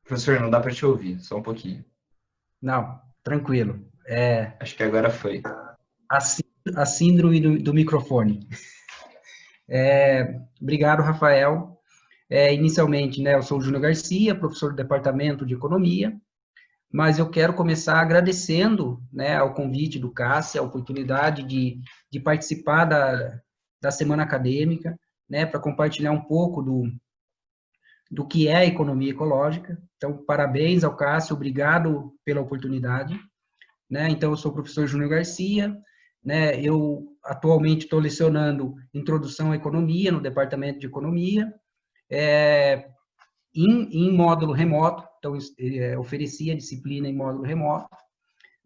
Professor, não dá para te ouvir, só um pouquinho. Não, tranquilo. Acho que agora foi. A, sí- a síndrome do microfone. Obrigado, Rafael. Inicialmente, né, eu sou o Júnior Garcia, professor do Departamento de Economia, mas eu quero começar agradecendo, né, ao convite do Cássio, a oportunidade de participar da Semana Acadêmica, né, para compartilhar um pouco do que é a economia ecológica. Então, parabéns ao Cássio, obrigado pela oportunidade. Né? Então, eu sou o professor Júnior Garcia, né? Eu atualmente estou lecionando Introdução à Economia no Departamento de Economia, é, em módulo remoto, então ofereci a disciplina em módulo remoto,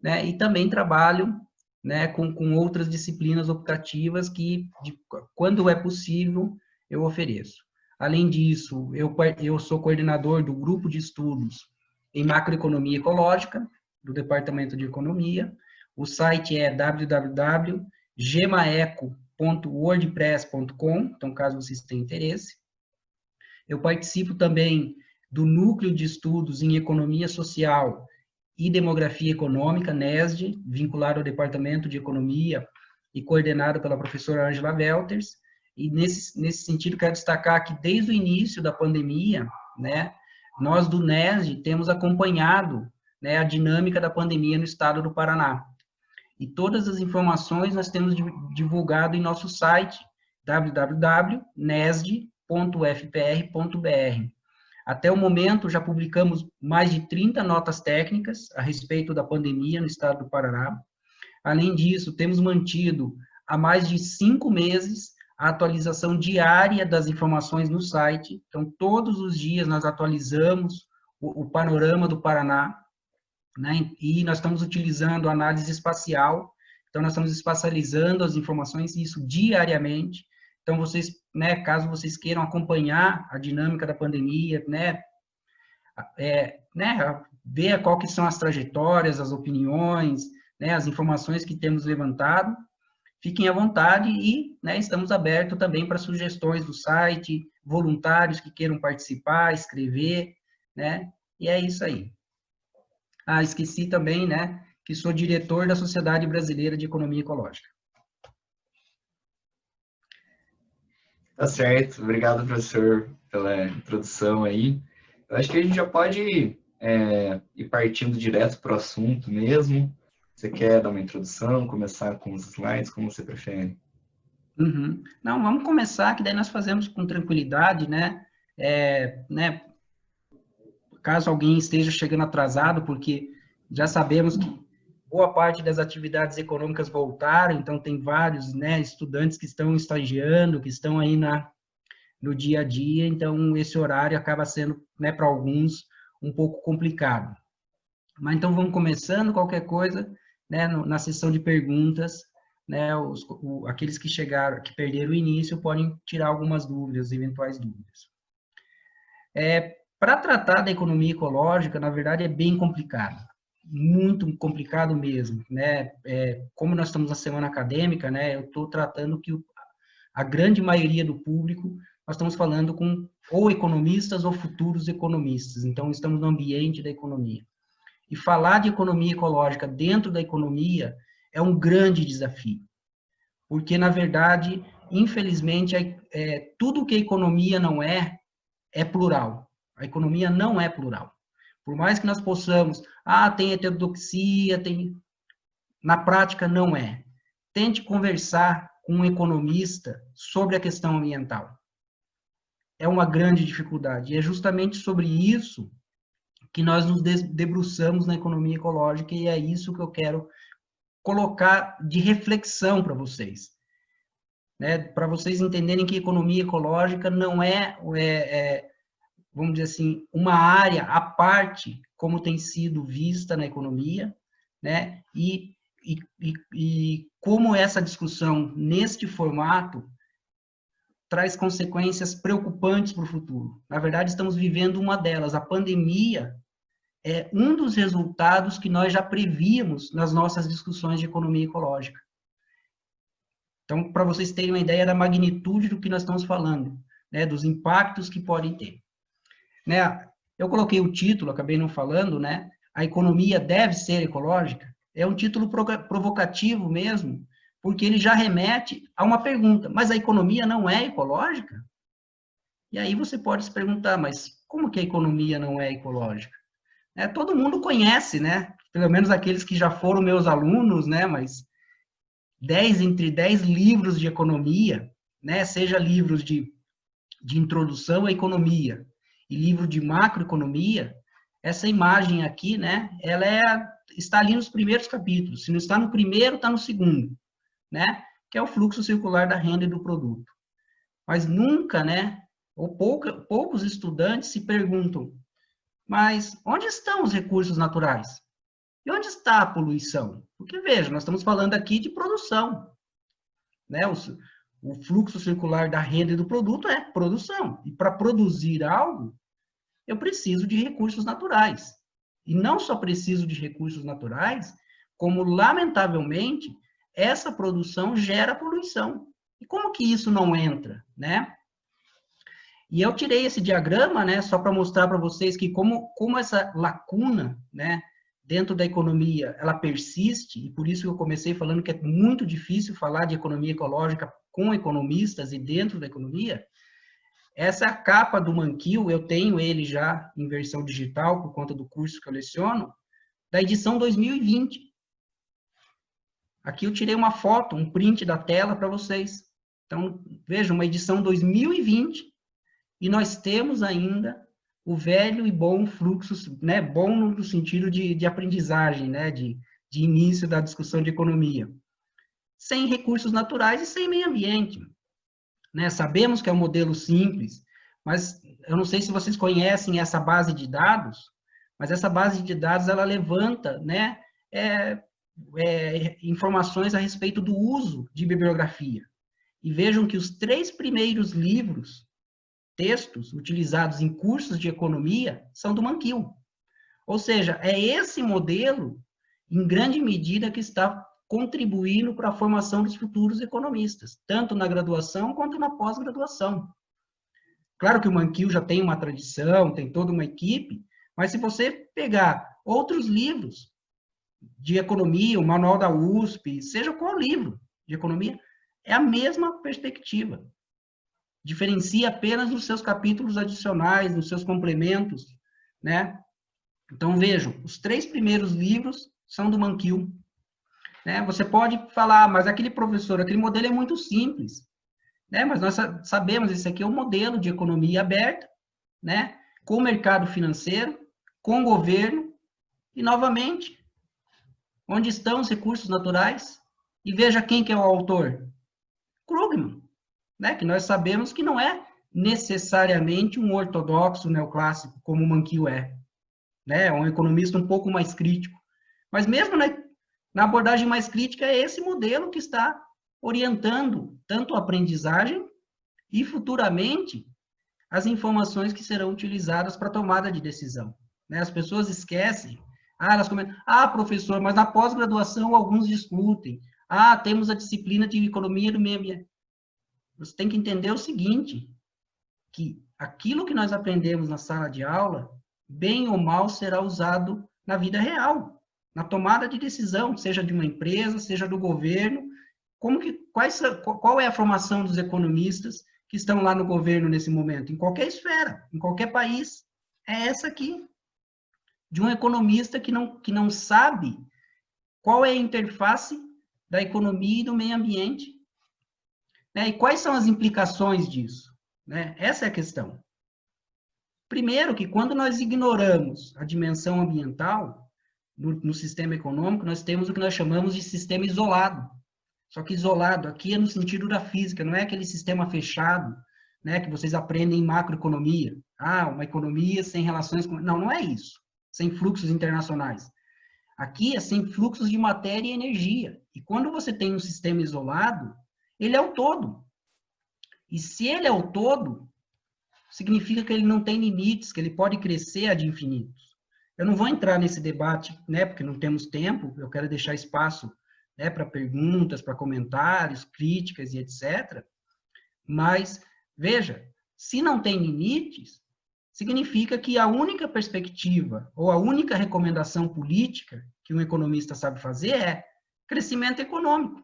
né? E também trabalho, né, com outras disciplinas optativas que, quando é possível, eu ofereço. Além disso, eu sou coordenador do grupo de estudos em macroeconomia ecológica, do Departamento de Economia. O site é www.gemaeco.wordpress.com, então, caso vocês tenham interesse. Eu participo também do Núcleo de Estudos em Economia Social e Demografia Econômica, NESD, vinculado ao Departamento de Economia e coordenado pela professora Angela Welters. E nesse sentido, quero destacar que desde o início da pandemia, né, nós do NESD temos acompanhado, né, a dinâmica da pandemia no estado do Paraná. E todas as informações nós temos divulgado em nosso site, www.nesd.fpr.br. Até o momento, já publicamos mais de 30 notas técnicas a respeito da pandemia no estado do Paraná. Além disso, temos mantido há mais de 5 meses a atualização diária das informações no site. Então, todos os dias nós atualizamos o panorama do Paraná, né? E nós estamos utilizando análise espacial. Então, nós estamos espacializando as informações, isso diariamente. Então, vocês, né, caso vocês queiram acompanhar a dinâmica da pandemia, né, ver qual que são as trajetórias, as opiniões, né, as informações que temos levantado, fiquem à vontade e, né, estamos abertos também para sugestões do site, voluntários que queiram participar, escrever, né, e é isso aí. Ah, esqueci também, né, que sou diretor da Sociedade Brasileira de Economia Ecológica. Tá certo, obrigado, professor, pela introdução aí. Eu acho que a gente já pode ir partindo direto para o assunto mesmo. Você quer dar uma introdução, começar com os slides, como você prefere? Uhum. Não, vamos começar, que daí nós fazemos com tranquilidade, né, caso alguém esteja chegando atrasado, porque já sabemos que boa parte das atividades econômicas voltaram, então tem vários, né, estudantes que estão estagiando, que estão aí no dia a dia, então esse horário acaba sendo, né, para alguns, um pouco complicado. Mas então vamos começando, qualquer coisa, né, na sessão de perguntas, né, aqueles que chegaram, que perderam o início, podem tirar algumas dúvidas, eventuais dúvidas. Para tratar da economia ecológica, na verdade, é bem complicado, muito complicado mesmo, né? Como nós estamos na semana acadêmica, né? Eu estou tratando que a grande maioria do público, nós estamos falando com ou economistas ou futuros economistas, então estamos no ambiente da economia. E falar de economia ecológica dentro da economia é um grande desafio, porque, na verdade, infelizmente, tudo que a economia não é plural. A economia não é plural. Por mais que nós possamos, tem heterodoxia, na prática não é. Tente conversar com um economista sobre a questão ambiental. É uma grande dificuldade. E é justamente sobre isso que nós nos debruçamos na economia ecológica e é isso que eu quero colocar de reflexão para vocês. Né? Para vocês entenderem que economia ecológica não vamos dizer assim, uma área à parte, como tem sido vista na economia, né? E como essa discussão, neste formato, traz consequências preocupantes para o futuro. Na verdade, estamos vivendo uma delas. A pandemia é um dos resultados que nós já prevíamos nas nossas discussões de economia ecológica. Então, para vocês terem uma ideia da magnitude do que nós estamos falando, né? Dos impactos que podem ter. Né? Eu coloquei o título, acabei não falando, né? A economia deve ser ecológica. É um título provocativo mesmo, porque ele já remete a uma pergunta, mas a economia não é ecológica? E aí você pode se perguntar, mas como que a economia não é ecológica? Todo mundo conhece, né? Pelo menos aqueles que já foram meus alunos, né? Mas 10 entre 10 livros de economia, né? Seja livros de introdução à economia e livro de macroeconomia, essa imagem aqui, né? Ela está ali nos primeiros capítulos. Se não está no primeiro, está no segundo, né? Que é o fluxo circular da renda e do produto. Mas nunca, né? Ou poucos estudantes se perguntam, mas onde estão os recursos naturais? E onde está a poluição? Porque, veja, nós estamos falando aqui de produção, né? O fluxo circular da renda e do produto é produção. E para produzir algo, eu preciso de recursos naturais. E não só preciso de recursos naturais, como, lamentavelmente, essa produção gera poluição. E como que isso não entra, né? E eu tirei esse diagrama, né, só para mostrar para vocês que como essa lacuna, né, dentro da economia, ela persiste, e por isso eu comecei falando que é muito difícil falar de economia ecológica com economistas e dentro da economia. Essa é a capa do Mankiw, eu tenho ele já em versão digital, por conta do curso que eu leciono, da edição 2020. Aqui eu tirei uma foto, um print da tela para vocês. Então, vejam, uma edição 2020, e nós temos ainda o velho e bom fluxo, né, bom no sentido de aprendizagem, né, de início da discussão de economia, sem recursos naturais e sem meio ambiente. Né? Sabemos que é um modelo simples, mas eu não sei se vocês conhecem essa base de dados, mas essa base de dados, ela levanta, né, informações a respeito do uso de bibliografia. E vejam que os 3 primeiros livros, textos utilizados em cursos de economia são do Mankiw. Ou seja, é esse modelo, em grande medida, que está contribuindo para a formação dos futuros economistas, tanto na graduação quanto na pós-graduação. Claro que o Mankiw já tem uma tradição, tem toda uma equipe, mas se você pegar outros livros de economia, o Manual da USP, seja qual livro de economia, é a mesma perspectiva. Diferencia apenas nos seus capítulos adicionais, nos seus complementos, né? Então, vejam, os 3 primeiros livros são do Mankiw. Né? Você pode falar, mas aquele professor, aquele modelo é muito simples. Né? Mas nós sabemos, esse aqui é um modelo de economia aberta, né? Com o mercado financeiro, com o governo, e, novamente, onde estão os recursos naturais? E veja quem que é o autor. Krugman. Né, que nós sabemos que não é necessariamente um ortodoxo neoclássico, como o Mankiw né, é um economista um pouco mais crítico. Mas mesmo na abordagem mais crítica, é esse modelo que está orientando tanto a aprendizagem e, futuramente, as informações que serão utilizadas para a tomada de decisão. Né, as pessoas esquecem, elas comentam, professor, mas na pós-graduação alguns discutem, temos a disciplina de economia do meio ambiente. Você tem que entender o seguinte, que aquilo que nós aprendemos na sala de aula, bem ou mal, será usado na vida real, na tomada de decisão, seja de uma empresa, seja do governo. Qual é a formação dos economistas que estão lá no governo nesse momento? Em qualquer esfera, em qualquer país. É essa aqui, de um economista que não sabe qual é a interface da economia e do meio ambiente. Né? E quais são as implicações disso? Né? Essa é a questão. Primeiro, que quando nós ignoramos a dimensão ambiental no sistema econômico, nós temos o que nós chamamos de sistema isolado. Só que isolado aqui é no sentido da física, não é aquele sistema fechado, né, que vocês aprendem em macroeconomia. Uma economia sem relações com... Não é isso. Sem fluxos internacionais. Aqui é sem fluxos de matéria e energia. E quando você tem um sistema isolado, ele é o todo. E se ele é o todo, significa que ele não tem limites, que ele pode crescer ad infinitos. Eu não vou entrar nesse debate, né, porque não temos tempo, eu quero deixar espaço, né, para perguntas, para comentários, críticas e etc. Mas, veja, se não tem limites, significa que a única perspectiva ou a única recomendação política que um economista sabe fazer é crescimento econômico.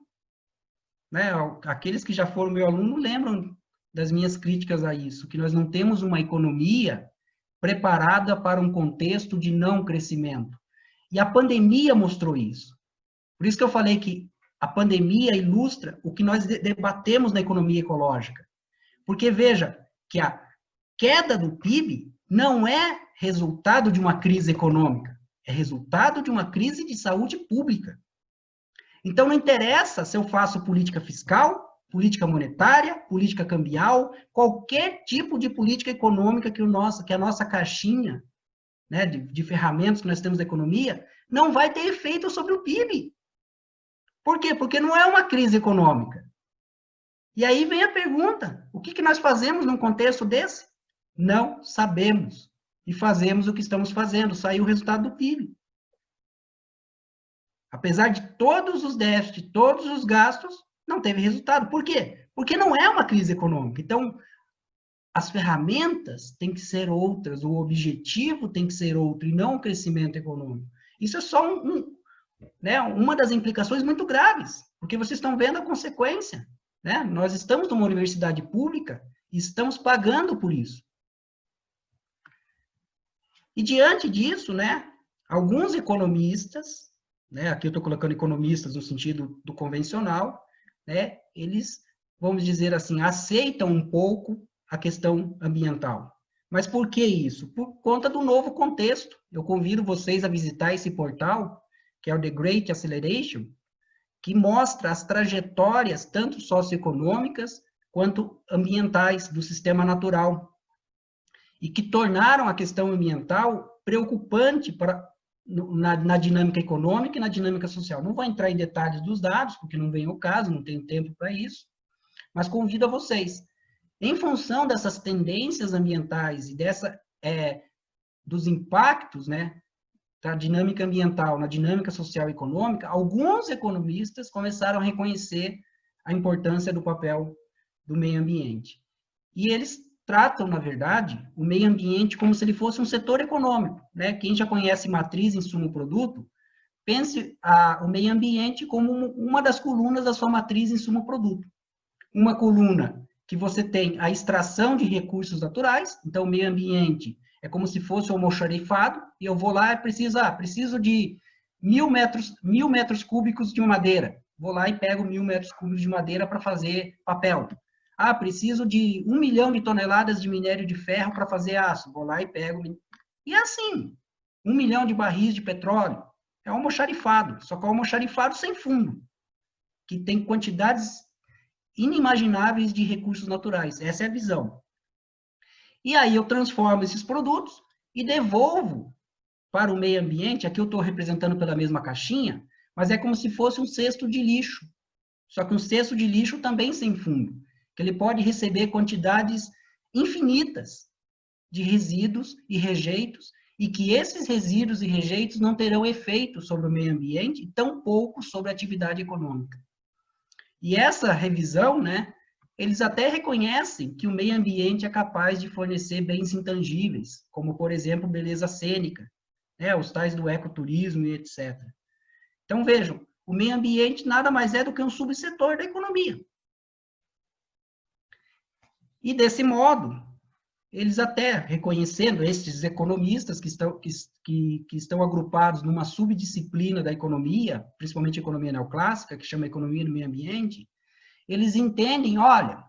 Né? Aqueles que já foram meu aluno lembram das minhas críticas a isso, que nós não temos uma economia preparada para um contexto de não crescimento. E a pandemia mostrou isso. Por isso que eu falei que a pandemia ilustra o que nós debatemos na economia ecológica. Porque veja que a queda do PIB não é resultado de uma crise econômica, é resultado de uma crise de saúde pública. Então, não interessa se eu faço política fiscal, política monetária, política cambial, qualquer tipo de política econômica que a nossa caixinha, né, de ferramentas que nós temos da economia, não vai ter efeito sobre o PIB. Por quê? Porque não é uma crise econômica. E aí vem a pergunta, o que nós fazemos num contexto desse? Não sabemos. E fazemos o que estamos fazendo, saiu o resultado do PIB. Apesar de todos os déficits, todos os gastos, não teve resultado. Por quê? Porque não é uma crise econômica. Então, as ferramentas têm que ser outras, o objetivo tem que ser outro, e não o crescimento econômico. Isso é só né, uma das implicações muito graves, porque vocês estão vendo a consequência. Né? Nós estamos numa universidade pública e estamos pagando por isso. E diante disso, né, alguns economistas, né, aqui eu estou colocando economistas no sentido do convencional, né, eles, vamos dizer assim, aceitam um pouco a questão ambiental. Mas por que isso? Por conta do novo contexto. Eu convido vocês a visitar esse portal, que é o The Great Acceleration, que mostra as trajetórias, tanto socioeconômicas quanto ambientais, do sistema natural, e que tornaram a questão ambiental preocupante na dinâmica econômica e na dinâmica social. Não vou entrar em detalhes dos dados, porque não vem ao caso, não tenho tempo para isso, mas convido a vocês. Em função dessas tendências ambientais e dos impactos, né, da dinâmica ambiental na dinâmica social e econômica, alguns economistas começaram a reconhecer a importância do papel do meio ambiente. E eles tratam, na verdade, o meio ambiente como se ele fosse um setor econômico. Né? Quem já conhece matriz, insumo, produto, pense o meio ambiente como uma das colunas da sua matriz, insumo, produto. Uma coluna que você tem a extração de recursos naturais, então o meio ambiente é como se fosse um almoxarifado, e eu vou lá e preciso de 1.000 metros cúbicos de madeira. Vou lá e pego 1.000 metros cúbicos de madeira para fazer papel. Preciso de 1 milhão de toneladas de minério de ferro para fazer aço. Vou lá e pego. E é assim, 1 milhão de barris de petróleo. É um almoxarifado, só que é um almoxarifado sem fundo, que tem quantidades inimagináveis de recursos naturais. Essa é a visão. E aí eu transformo esses produtos e devolvo para o meio ambiente. Aqui eu estou representando pela mesma caixinha, mas é como se fosse um cesto de lixo. Só que um cesto de lixo também sem fundo, que ele pode receber quantidades infinitas de resíduos e rejeitos, e que esses resíduos e rejeitos não terão efeito sobre o meio ambiente, tampouco sobre a atividade econômica. E essa revisão, né, eles até reconhecem que o meio ambiente é capaz de fornecer bens intangíveis, como, por exemplo, beleza cênica, né, os tais do ecoturismo e etc. Então, vejam, o meio ambiente nada mais é do que um subsetor da economia. E, desse modo, eles até reconhecendo, estes economistas que estão agrupados numa subdisciplina da economia, principalmente a economia neoclássica, que chama economia do meio ambiente, eles entendem, olha,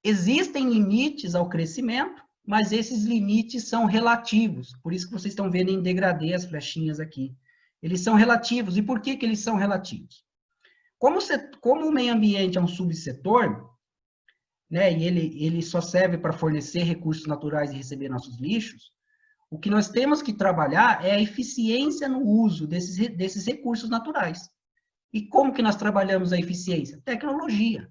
existem limites ao crescimento, mas esses limites são relativos, por isso que vocês estão vendo em degradê as flechinhas aqui. Eles são relativos, e por que eles são relativos? Como o meio ambiente é um subsetor, né, e ele só serve para fornecer recursos naturais e receber nossos lixos, o que nós temos que trabalhar é a eficiência no uso desses recursos naturais. E como que nós trabalhamos a eficiência? Tecnologia.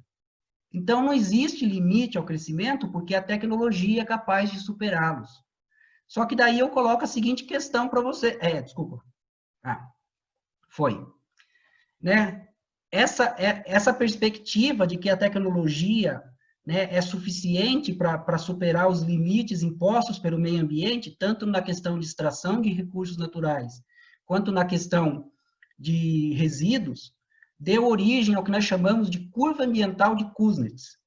Então, não existe limite ao crescimento, porque a tecnologia é capaz de superá-los. Só que daí eu coloco a seguinte questão para você. Desculpa. Foi. Né? Essa perspectiva de que a tecnologia né, é suficiente para superar os limites impostos pelo meio ambiente, tanto na questão de extração de recursos naturais, quanto na questão de resíduos, deu origem ao que nós chamamos de curva ambiental de Kuznets.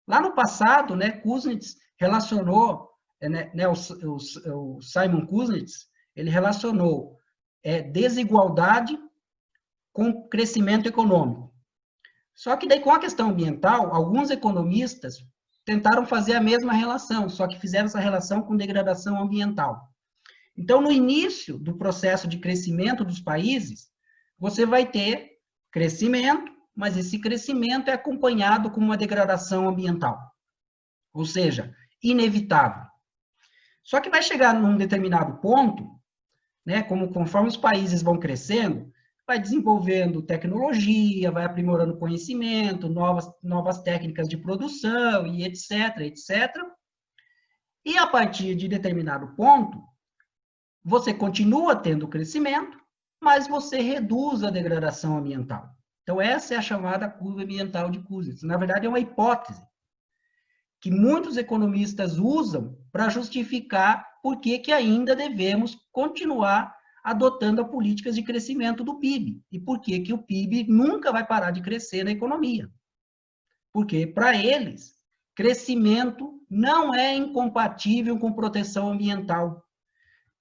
Lá no passado, né, Kuznets relacionou, né, o Simon Kuznets, ele relacionou desigualdade com crescimento econômico. Só que daí, com a questão ambiental, alguns economistas tentaram fazer a mesma relação, só que fizeram essa relação com degradação ambiental. Então, no início do processo de crescimento dos países, você vai ter crescimento, mas esse crescimento é acompanhado com uma degradação ambiental. Ou seja, inevitável. Só que vai chegar num determinado ponto, né, conforme os países vão crescendo, vai desenvolvendo tecnologia, vai aprimorando conhecimento, novas técnicas de produção, e etc, etc. E a partir de determinado ponto, você continua tendo crescimento, mas você reduz a degradação ambiental. Então, essa é a chamada curva ambiental de Kuznets. Na verdade, é uma hipótese que muitos economistas usam para justificar por que ainda devemos continuar adotando políticas de crescimento do PIB. E por que o PIB nunca vai parar de crescer na economia. Porque, para eles, crescimento não é incompatível com proteção ambiental.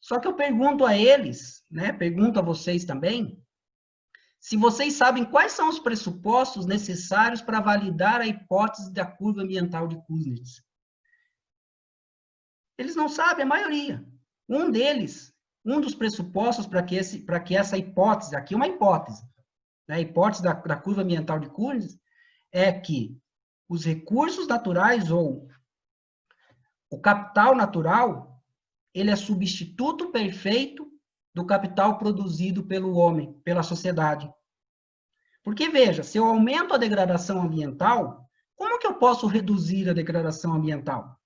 Só que eu pergunto a eles, né, pergunto a vocês também, se vocês sabem quais são os pressupostos necessários para validar a hipótese da curva ambiental de Kuznets. Eles não sabem, a maioria. Um dos pressupostos para que essa hipótese, aqui é uma hipótese, né, a hipótese da curva ambiental de Kuznets, é que os recursos naturais ou o capital natural, ele é substituto perfeito do capital produzido pelo homem, pela sociedade. Porque, veja, se eu aumento a degradação ambiental, como que eu posso reduzir a degradação ambiental?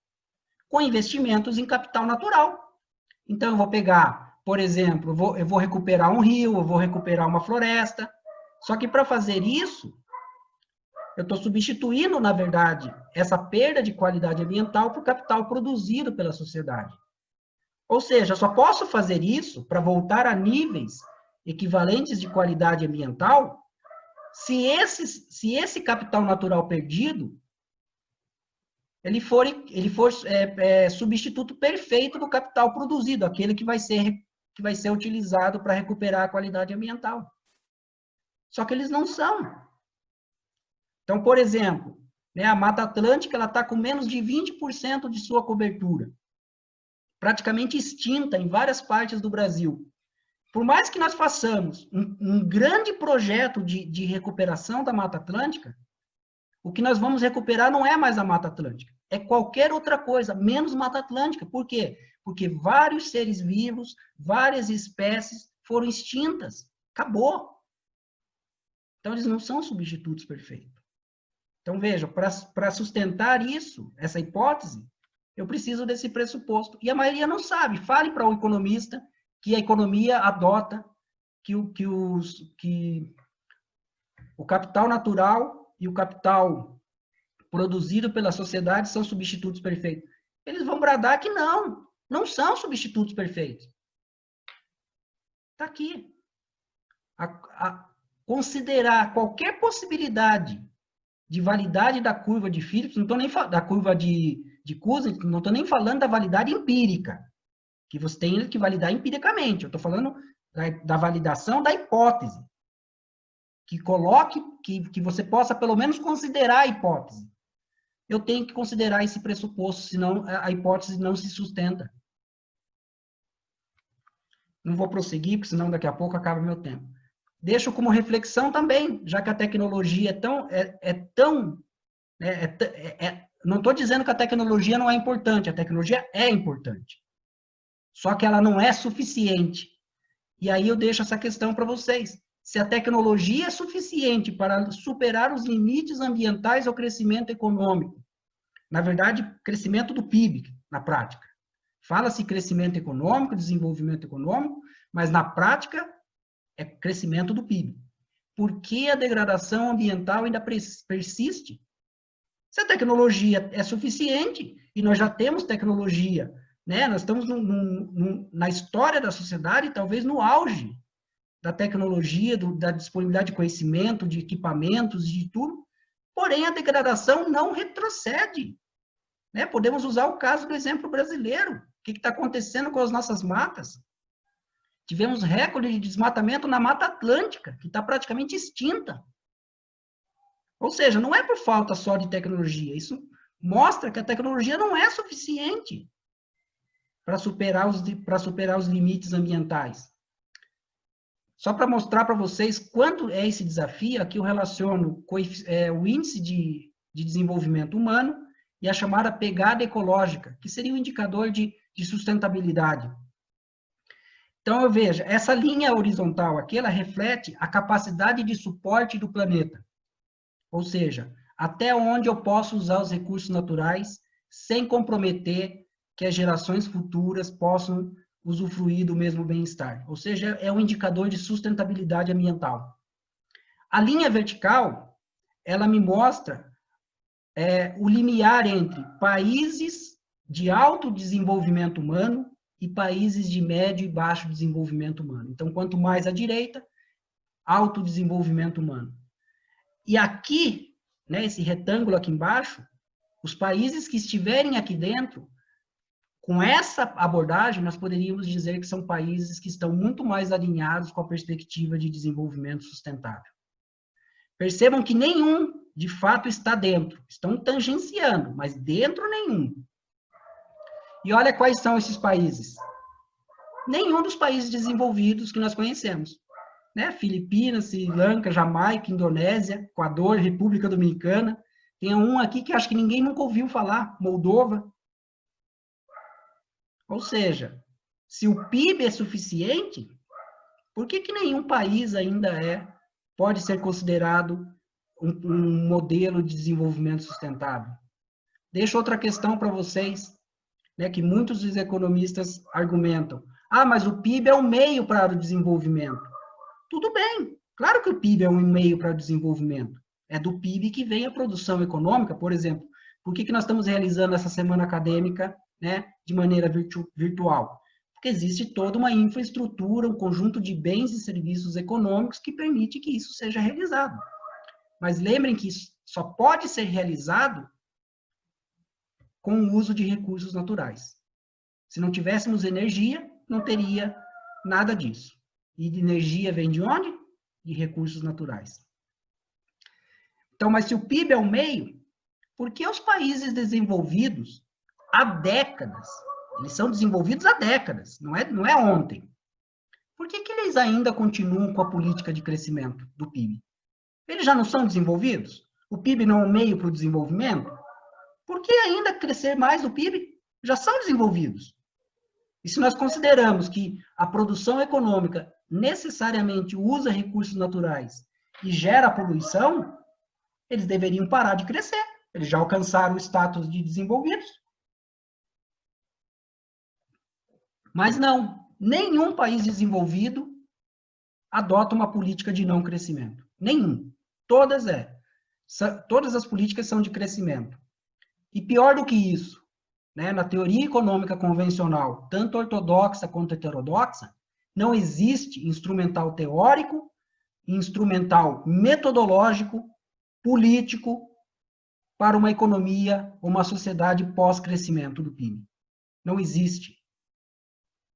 Com investimentos em capital natural. Então, eu vou pegar, por exemplo, eu vou recuperar um rio, eu vou recuperar uma floresta. Só que, para fazer isso, eu estou substituindo, na verdade, essa perda de qualidade ambiental por capital produzido pela sociedade. Ou seja, eu só posso fazer isso para voltar a níveis equivalentes de qualidade ambiental se esse capital natural perdido ele for substituto perfeito do capital produzido, aquele que vai ser utilizado para recuperar a qualidade ambiental. Só que eles não são. Então, por exemplo, né, a Mata Atlântica está com menos de 20% de sua cobertura, praticamente extinta em várias partes do Brasil. Por mais que nós façamos um grande projeto de recuperação da Mata Atlântica, o que nós vamos recuperar não é mais a Mata Atlântica, é qualquer outra coisa, menos Mata Atlântica. Por quê? Porque vários seres vivos, várias espécies foram extintas. Acabou. Então, eles não são substitutos perfeitos. Então, veja, para sustentar isso, essa hipótese, eu preciso desse pressuposto. E a maioria não sabe. Fale para o economista que a economia adota que o capital natural e o capital produzido pela sociedade são substitutos perfeitos. Eles vão bradar que não são substitutos perfeitos. Está aqui. Considerar qualquer possibilidade de validade da curva de Phillips, não estou nem da curva de Kuznets, não estou nem falando da validade empírica, que você tem que validar empiricamente. Eu estou falando da validação da hipótese, que coloque, que você possa pelo menos considerar a hipótese. Eu tenho que considerar esse pressuposto, senão a hipótese não se sustenta. Não vou prosseguir, porque senão daqui a pouco acaba meu tempo. Deixo como reflexão também, já que a tecnologia não estou dizendo que a tecnologia não é importante, a tecnologia é importante. Só que ela não é suficiente. E aí eu deixo essa questão para vocês. Se a tecnologia é suficiente para superar os limites ambientais ao crescimento econômico, na verdade, crescimento do PIB, na prática. Fala-se crescimento econômico, desenvolvimento econômico, mas na prática é crescimento do PIB. Por que a degradação ambiental ainda persiste? Se a tecnologia é suficiente, e nós já temos tecnologia, né? Nós estamos na história da sociedade, talvez no auge da tecnologia, da disponibilidade de conhecimento, de equipamentos, de tudo, porém a degradação não retrocede. Né? Podemos usar o caso do exemplo brasileiro. O que está acontecendo com as nossas matas? Tivemos recorde de desmatamento na Mata Atlântica, que está praticamente extinta. Ou seja, não é por falta só de tecnologia, isso mostra que a tecnologia não é suficiente para superar os limites ambientais. Só para mostrar para vocês quanto é esse desafio, aqui eu relaciono o índice de desenvolvimento humano e a chamada pegada ecológica, que seria um indicador de sustentabilidade. Então, eu vejo, essa linha horizontal aqui, ela reflete a capacidade de suporte do planeta. Ou seja, até onde eu posso usar os recursos naturais sem comprometer que as gerações futuras possam usufruir do mesmo bem-estar. Ou seja, é um indicador de sustentabilidade ambiental. A linha vertical, ela me mostra o limiar entre países de alto desenvolvimento humano e países de médio e baixo desenvolvimento humano. Então, quanto mais à direita, alto desenvolvimento humano. E aqui, né, esse retângulo aqui embaixo, os países que estiverem aqui dentro, com essa abordagem, nós poderíamos dizer que são países que estão muito mais alinhados com a perspectiva de desenvolvimento sustentável. Percebam que nenhum, de fato, está dentro. Estão tangenciando, mas dentro nenhum. E olha quais são esses países. Nenhum dos países desenvolvidos que nós conhecemos. Né? Filipinas, Sri Lanka, Jamaica, Indonésia, Equador, República Dominicana. Tem um aqui que acho que ninguém nunca ouviu falar, Moldova. Ou seja, se o PIB é suficiente, por que nenhum país ainda pode ser considerado um modelo de desenvolvimento sustentável? Deixo outra questão para vocês, né, que muitos dos economistas argumentam. Ah, mas o PIB é um meio para o desenvolvimento. Tudo bem, claro que o PIB é um meio para o desenvolvimento. É do PIB que vem a produção econômica, por exemplo. Por que nós estamos realizando essa semana acadêmica, né, de maneira virtual? Porque existe toda uma infraestrutura, um conjunto de bens e serviços econômicos que permite que isso seja realizado. Mas lembrem que isso só pode ser realizado com o uso de recursos naturais. Se não tivéssemos energia, não teria nada disso. E de energia vem de onde? De recursos naturais. Então, mas se o PIB é um meio, por que os países desenvolvidos, há décadas, eles são desenvolvidos há décadas, não é ontem, por que eles ainda continuam com a política de crescimento do PIB? Eles já não são desenvolvidos? O PIB não é um meio para o desenvolvimento? Por que ainda crescer mais o PIB? Já são desenvolvidos. E se nós consideramos que a produção econômica necessariamente usa recursos naturais e gera poluição, eles deveriam parar de crescer. Eles já alcançaram o status de desenvolvidos. Mas não, nenhum país desenvolvido adota uma política de não crescimento. Nenhum. Todas as políticas são de crescimento. E pior do que isso, né, na teoria econômica convencional, tanto ortodoxa quanto heterodoxa, não existe instrumental teórico, instrumental metodológico, político, para uma economia ou uma sociedade pós-crescimento do PIB. Não existe.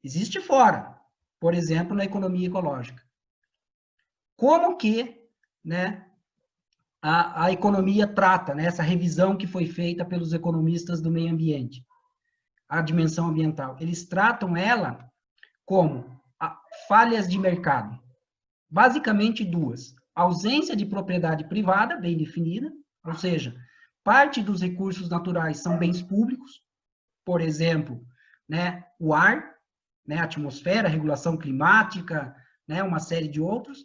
Existe fora, por exemplo, na economia ecológica. Como que, né, a economia trata, né, essa revisão que foi feita pelos economistas do meio ambiente, a dimensão ambiental? Eles tratam ela como falhas de mercado. Basicamente duas. Ausência de propriedade privada, bem definida, ou seja, parte dos recursos naturais são bens públicos, por exemplo, né, o ar, né, a atmosfera, a regulação climática, né, uma série de outros,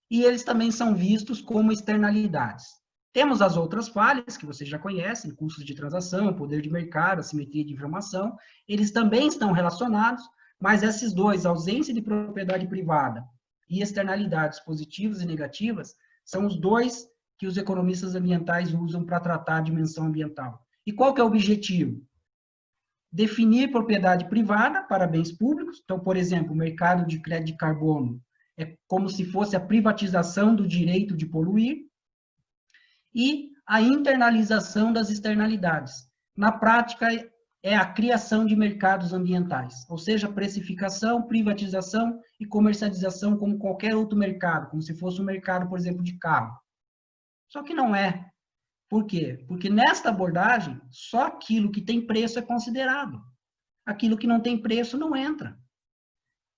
e eles também são vistos como externalidades. Temos as outras falhas, que vocês já conhecem, custos de transação, poder de mercado, assimetria de informação, eles também estão relacionados, mas esses dois, ausência de propriedade privada e externalidades positivas e negativas, são os dois que os economistas ambientais usam para tratar a dimensão ambiental. E qual que é o objetivo? Definir propriedade privada para bens públicos. Então, por exemplo, o mercado de crédito de carbono é como se fosse a privatização do direito de poluir e a internalização das externalidades. Na prática, é a criação de mercados ambientais, ou seja, precificação, privatização e comercialização como qualquer outro mercado, como se fosse um mercado, por exemplo, de carro. Só que não é. Por quê? Porque nesta abordagem, só aquilo que tem preço é considerado. Aquilo que não tem preço não entra.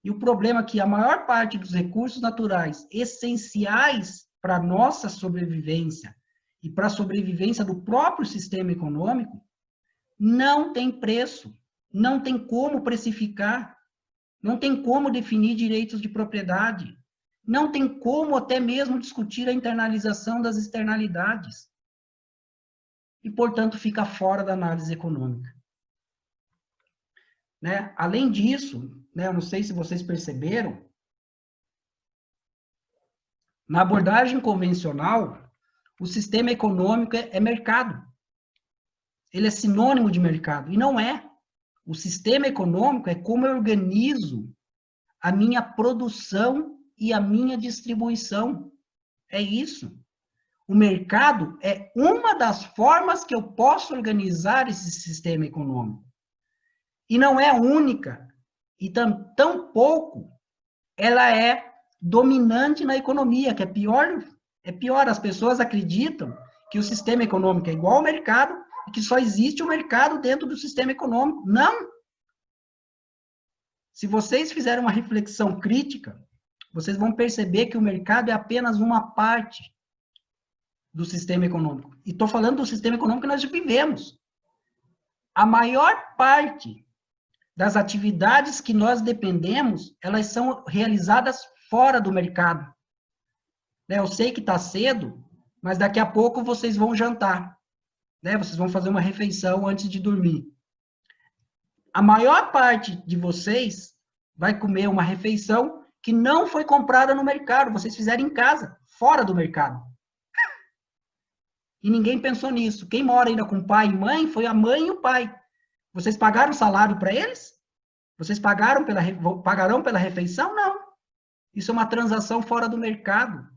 E o problema é que a maior parte dos recursos naturais essenciais para a nossa sobrevivência e para a sobrevivência do próprio sistema econômico não tem preço, não tem como precificar, não tem como definir direitos de propriedade, não tem como até mesmo discutir a internalização das externalidades. E, portanto, fica fora da análise econômica. Né? Além disso, né, eu não sei se vocês perceberam, na abordagem convencional, o sistema econômico é mercado. Ele é sinônimo de mercado, e não é. O sistema econômico é como eu organizo a minha produção e a minha distribuição. É isso. O mercado é uma das formas que eu posso organizar esse sistema econômico. E não é única, e tampouco ela é dominante na economia, que é pior. As pessoas acreditam que o sistema econômico é igual ao mercado e que só existe o mercado dentro do sistema econômico. Não! Se vocês fizerem uma reflexão crítica, vocês vão perceber que o mercado é apenas uma parte do sistema econômico. E estou falando do sistema econômico que nós vivemos. A maior parte das atividades que nós dependemos, elas são realizadas fora do mercado. Eu sei que está cedo, mas daqui a pouco vocês vão jantar. Vocês vão fazer uma refeição antes de dormir. A maior parte de vocês vai comer uma refeição que não foi comprada no mercado, vocês fizeram em casa, fora do mercado. E ninguém pensou nisso. Quem mora ainda com pai e mãe, foi a mãe e o pai. Vocês pagaram salário para eles? Vocês pagarão pela refeição? Não. Isso é uma transação fora do mercado.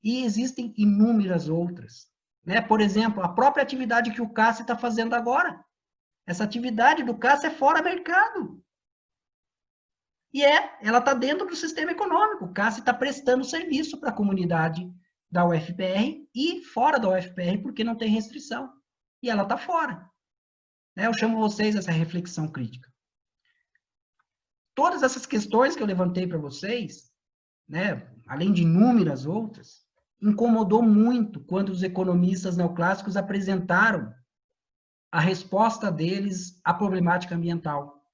E existem inúmeras outras. Por exemplo, a própria atividade que o CAC está fazendo agora. Essa atividade do CAC é fora mercado. E ela está dentro do sistema econômico. O CAC está prestando serviço para a comunidade da UFPR e fora da UFPR, porque não tem restrição. E ela está fora. Eu chamo vocês a essa reflexão crítica. Todas essas questões que eu levantei para vocês, além de inúmeras outras, incomodou muito quando os economistas neoclássicos apresentaram a resposta deles à problemática ambiental.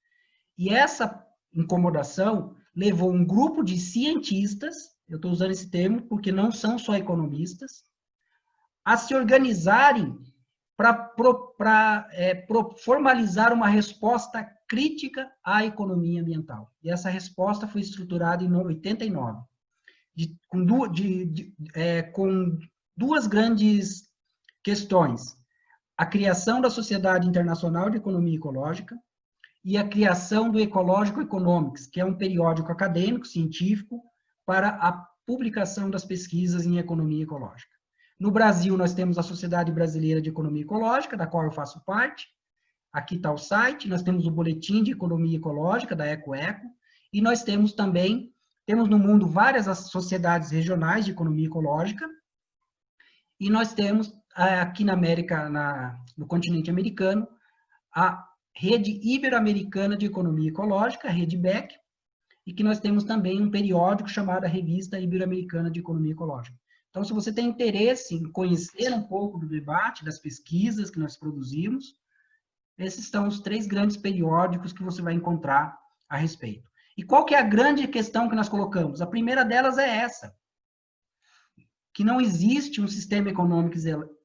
E essa incomodação levou um grupo de cientistas, eu estou usando esse termo porque não são só economistas, a se organizarem para formalizar uma resposta crítica à economia ambiental. E essa resposta foi estruturada em 89, com duas grandes questões: a criação da Sociedade Internacional de Economia Ecológica e a criação do Ecological Economics, que é um periódico acadêmico, científico, para a publicação das pesquisas em economia ecológica. No Brasil, nós temos a Sociedade Brasileira de Economia Ecológica, da qual eu faço parte. Aqui está o site. Nós temos o Boletim de Economia Ecológica, da EcoEco. E nós temos também, no mundo várias sociedades regionais de economia ecológica. E nós temos, aqui na América, no continente americano, a Rede Ibero-Americana de Economia Ecológica, a Rede IBEC, e que nós temos também um periódico chamado a Revista Ibero-Americana de Economia Ecológica. Então, se você tem interesse em conhecer um pouco do debate, das pesquisas que nós produzimos, esses são os 3 grandes periódicos que você vai encontrar a respeito. E qual que é a grande questão que nós colocamos? A primeira delas é essa, que não existe um sistema econômico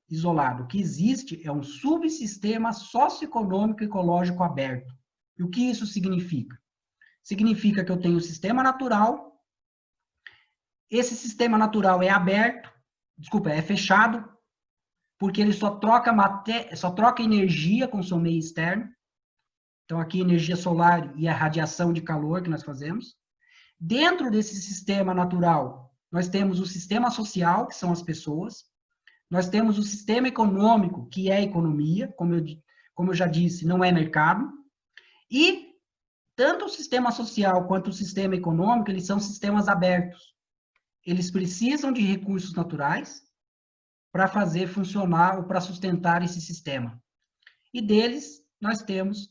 isolado. O que existe é um subsistema socioeconômico ecológico aberto. E o que isso significa? Significa que eu tenho um sistema natural. Esse sistema natural é aberto, desculpa, é fechado, porque ele só troca energia com o seu meio externo. Então, aqui, energia solar e a radiação de calor que nós fazemos. Dentro desse sistema natural, nós temos o sistema social, que são as pessoas. Nós temos o sistema econômico, que é a economia, como eu já disse, não é mercado. E tanto o sistema social quanto o sistema econômico, eles são sistemas abertos. Eles precisam de recursos naturais para fazer funcionar ou para sustentar esse sistema. E deles, nós temos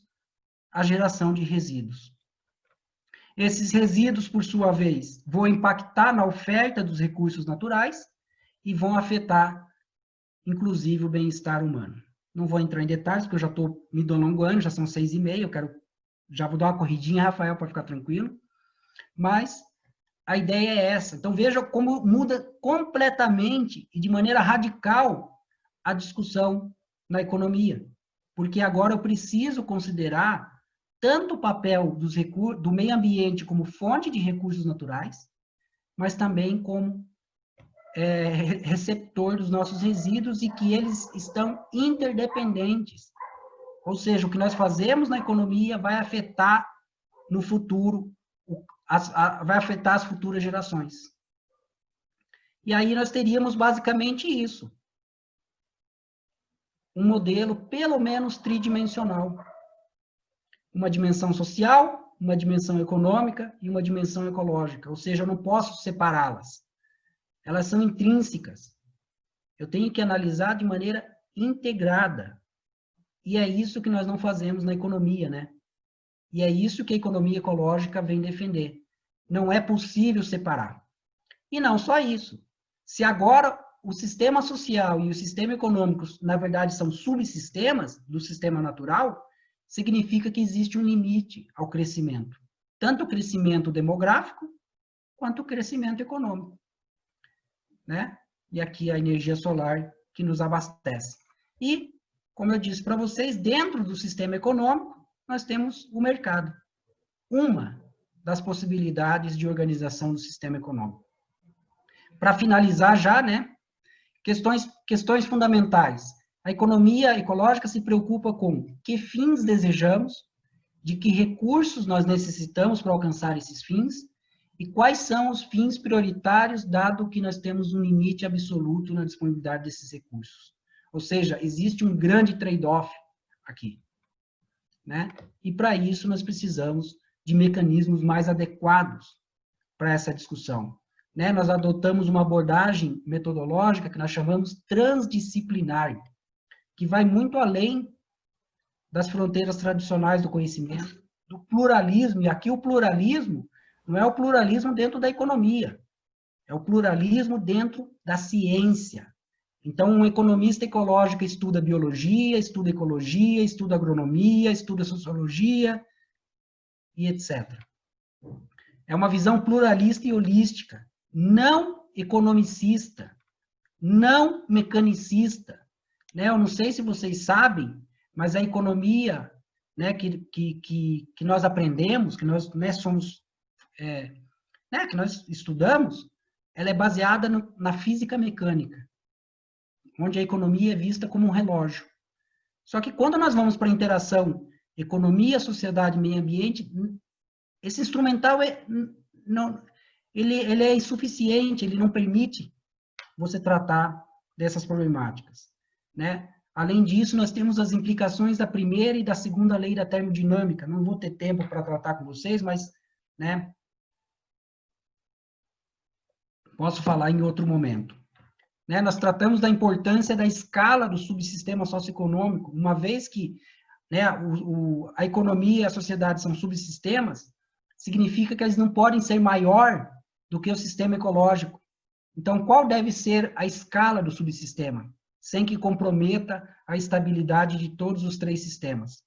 a geração de resíduos. Esses resíduos, por sua vez, vão impactar na oferta dos recursos naturais e vão afetar, inclusive, o bem-estar humano. Não vou entrar em detalhes, porque eu já estou me delongando, já são 6h30, já vou dar uma corridinha, Rafael, para ficar tranquilo. Mas a ideia é essa. Então, veja como muda completamente e de maneira radical a discussão na economia. Porque agora eu preciso considerar tanto o papel do meio ambiente como fonte de recursos naturais, mas também como receptor dos nossos resíduos e que eles estão interdependentes. Ou seja, o que nós fazemos na economia vai afetar no futuro, vai afetar as futuras gerações. E aí nós teríamos basicamente isso. Um modelo pelo menos tridimensional. Uma dimensão social, uma dimensão econômica e uma dimensão ecológica. Ou seja, eu não posso separá-las. Elas são intrínsecas. Eu tenho que analisar de maneira integrada. E é isso que nós não fazemos na economia, né? E é isso que a economia ecológica vem defender. Não é possível separar. E não só isso. Se agora o sistema social e o sistema econômico, na verdade, são subsistemas do sistema natural, significa que existe um limite ao crescimento. Tanto o crescimento demográfico, quanto o crescimento econômico. Né? E aqui a energia solar que nos abastece. E, como eu disse para vocês, dentro do sistema econômico, nós temos o mercado. Uma das possibilidades de organização do sistema econômico. Para finalizar já, né? Questões fundamentais. A economia ecológica se preocupa com que fins desejamos, de que recursos nós necessitamos para alcançar esses fins, e quais são os fins prioritários, dado que nós temos um limite absoluto na disponibilidade desses recursos. Ou seja, existe um grande trade-off aqui. Né? E para isso nós precisamos de mecanismos mais adequados para essa discussão. Né? Nós adotamos uma abordagem metodológica que nós chamamos transdisciplinar, que vai muito além das fronteiras tradicionais do conhecimento, do pluralismo, e aqui o pluralismo não é o pluralismo dentro da economia, é o pluralismo dentro da ciência. Então, um economista ecológico estuda biologia, estuda ecologia, estuda agronomia, estuda sociologia, e etc. É uma visão pluralista e holística, não economicista, não mecanicista. Né? Eu não sei se vocês sabem, mas a economia, né, que nós aprendemos, que nós somos, né, que nós estudamos, ela é baseada na física mecânica, onde a economia é vista como um relógio. Só que quando nós vamos para a interação economia, sociedade, meio ambiente, esse instrumental ele é insuficiente, ele não permite você tratar dessas problemáticas, né? Além disso, nós temos as implicações da primeira e da segunda lei da termodinâmica. Não vou ter tempo para tratar com vocês, mas, né, posso falar em outro momento. Né? Nós tratamos da importância da escala do subsistema socioeconômico, uma vez que, né, a economia e a sociedade são subsistemas, significa que eles não podem ser maior do que o sistema ecológico. Então, qual deve ser a escala do subsistema, sem que comprometa a estabilidade de todos os três sistemas?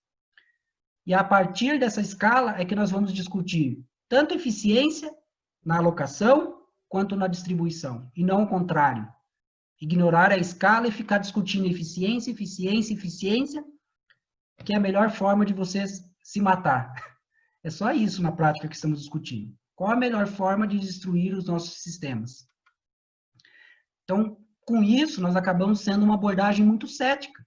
E a partir dessa escala é que nós vamos discutir tanto eficiência na alocação quanto na distribuição, e não o contrário. Ignorar a escala e ficar discutindo eficiência, que é a melhor forma de vocês se matar. É só isso na prática que estamos discutindo. Qual a melhor forma de destruir os nossos sistemas? Então, Com isso, nós acabamos sendo uma abordagem muito cética.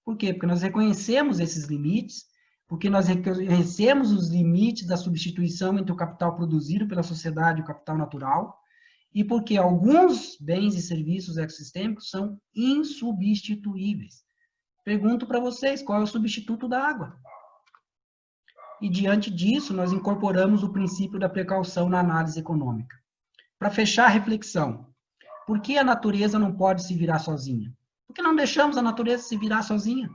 Por quê? Porque nós reconhecemos esses limites, porque nós reconhecemos os limites da substituição entre o capital produzido pela sociedade e o capital natural, e porque alguns bens e serviços ecossistêmicos são insubstituíveis. Pergunto para vocês, qual é o substituto da água? E diante disso, nós incorporamos o princípio da precaução na análise econômica. Para fechar a reflexão, por que a natureza não pode se virar sozinha? Por que não deixamos a natureza se virar sozinha?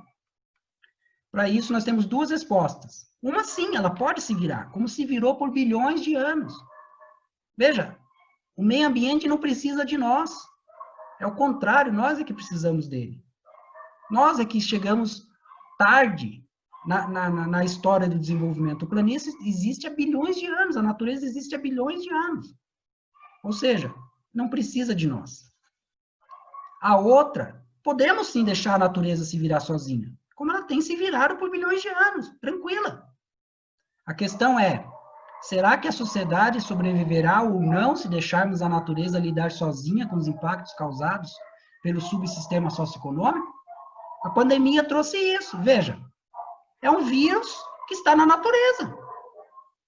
Para isso, nós temos duas respostas. Uma, sim, ela pode se virar, como se virou por bilhões de anos. Veja, o meio ambiente não precisa de nós. É o contrário, nós é que precisamos dele. Nós é que chegamos tarde na história do desenvolvimento. O planeta existe há bilhões de anos, a natureza existe há bilhões de anos. Ou seja, não precisa de nós. A outra, podemos sim deixar a natureza se virar sozinha, como ela tem se virado por bilhões de anos, tranquila. A questão é, será que a sociedade sobreviverá ou não se deixarmos a natureza lidar sozinha com os impactos causados pelo subsistema socioeconômico? A pandemia trouxe isso, veja. É um vírus que está na natureza.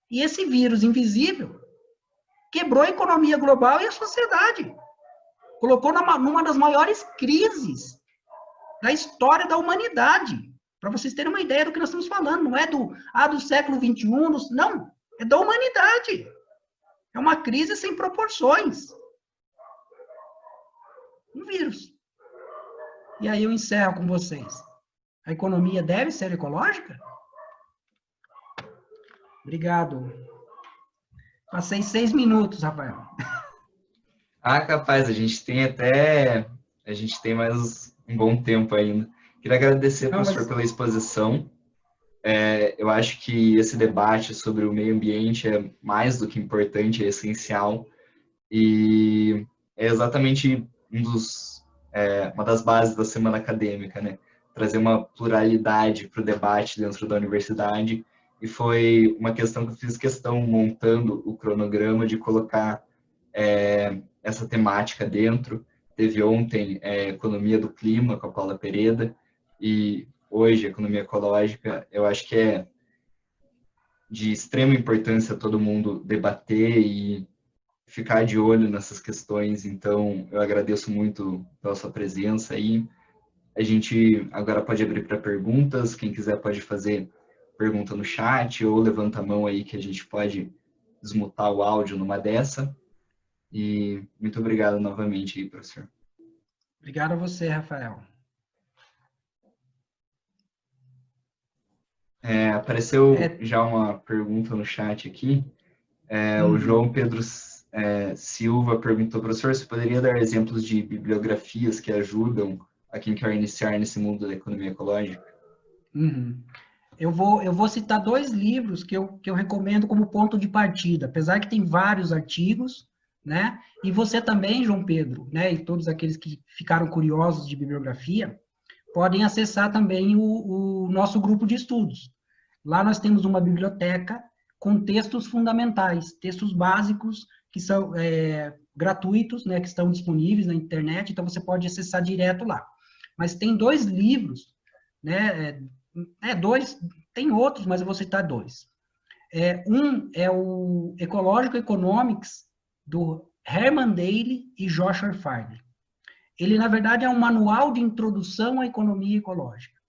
E esse vírus invisível quebrou a economia global e a sociedade. Colocou numa das maiores crises da história da humanidade. Para vocês terem uma ideia do que nós estamos falando. Não é do século XXI, não. É da humanidade. É uma crise sem proporções. Um vírus. E aí eu encerro com vocês. A economia deve ser ecológica? Obrigado. Passei 6 minutos, Rafael. Ah, capaz, a gente tem mais um bom tempo ainda. Queria agradecer, professor, pela exposição. Eu acho que esse debate sobre o meio ambiente é mais do que importante, é essencial. E é exatamente uma das bases da semana acadêmica, né? Trazer uma pluralidade para o debate dentro da universidade. E foi uma questão que eu fiz questão, montando o cronograma, de colocar essa temática dentro. Teve ontem Economia do Clima, com a Paula Pereda, e hoje Economia Ecológica. Eu acho que é de extrema importância todo mundo debater e ficar de olho nessas questões. Então, eu agradeço muito pela sua presença aí. A gente agora pode abrir para perguntas. Quem quiser pode fazer pergunta no chat ou levanta a mão aí que a gente pode desmutar o áudio numa dessa. E muito obrigado novamente aí, professor. Obrigado a você, Rafael. Apareceu já uma pergunta no chat aqui. O João Pedro Silva perguntou, professor, você poderia dar exemplos de bibliografias que ajudam a quem quer iniciar nesse mundo da economia ecológica? Eu vou citar 2 livros que eu recomendo como ponto de partida, apesar que tem vários artigos, né? E você também, João Pedro, né? E todos aqueles que ficaram curiosos de bibliografia, podem acessar também o nosso grupo de estudos. Lá nós temos uma biblioteca com textos fundamentais, textos básicos que são gratuitos, né? Que estão disponíveis na internet, então você pode acessar direto lá. Mas tem 2 livros, né? Tem outros, mas eu vou citar 2. Um é o Ecological Economics, do Herman Daly e Joshua Farley. Ele, na verdade, é um manual de introdução à economia ecológica.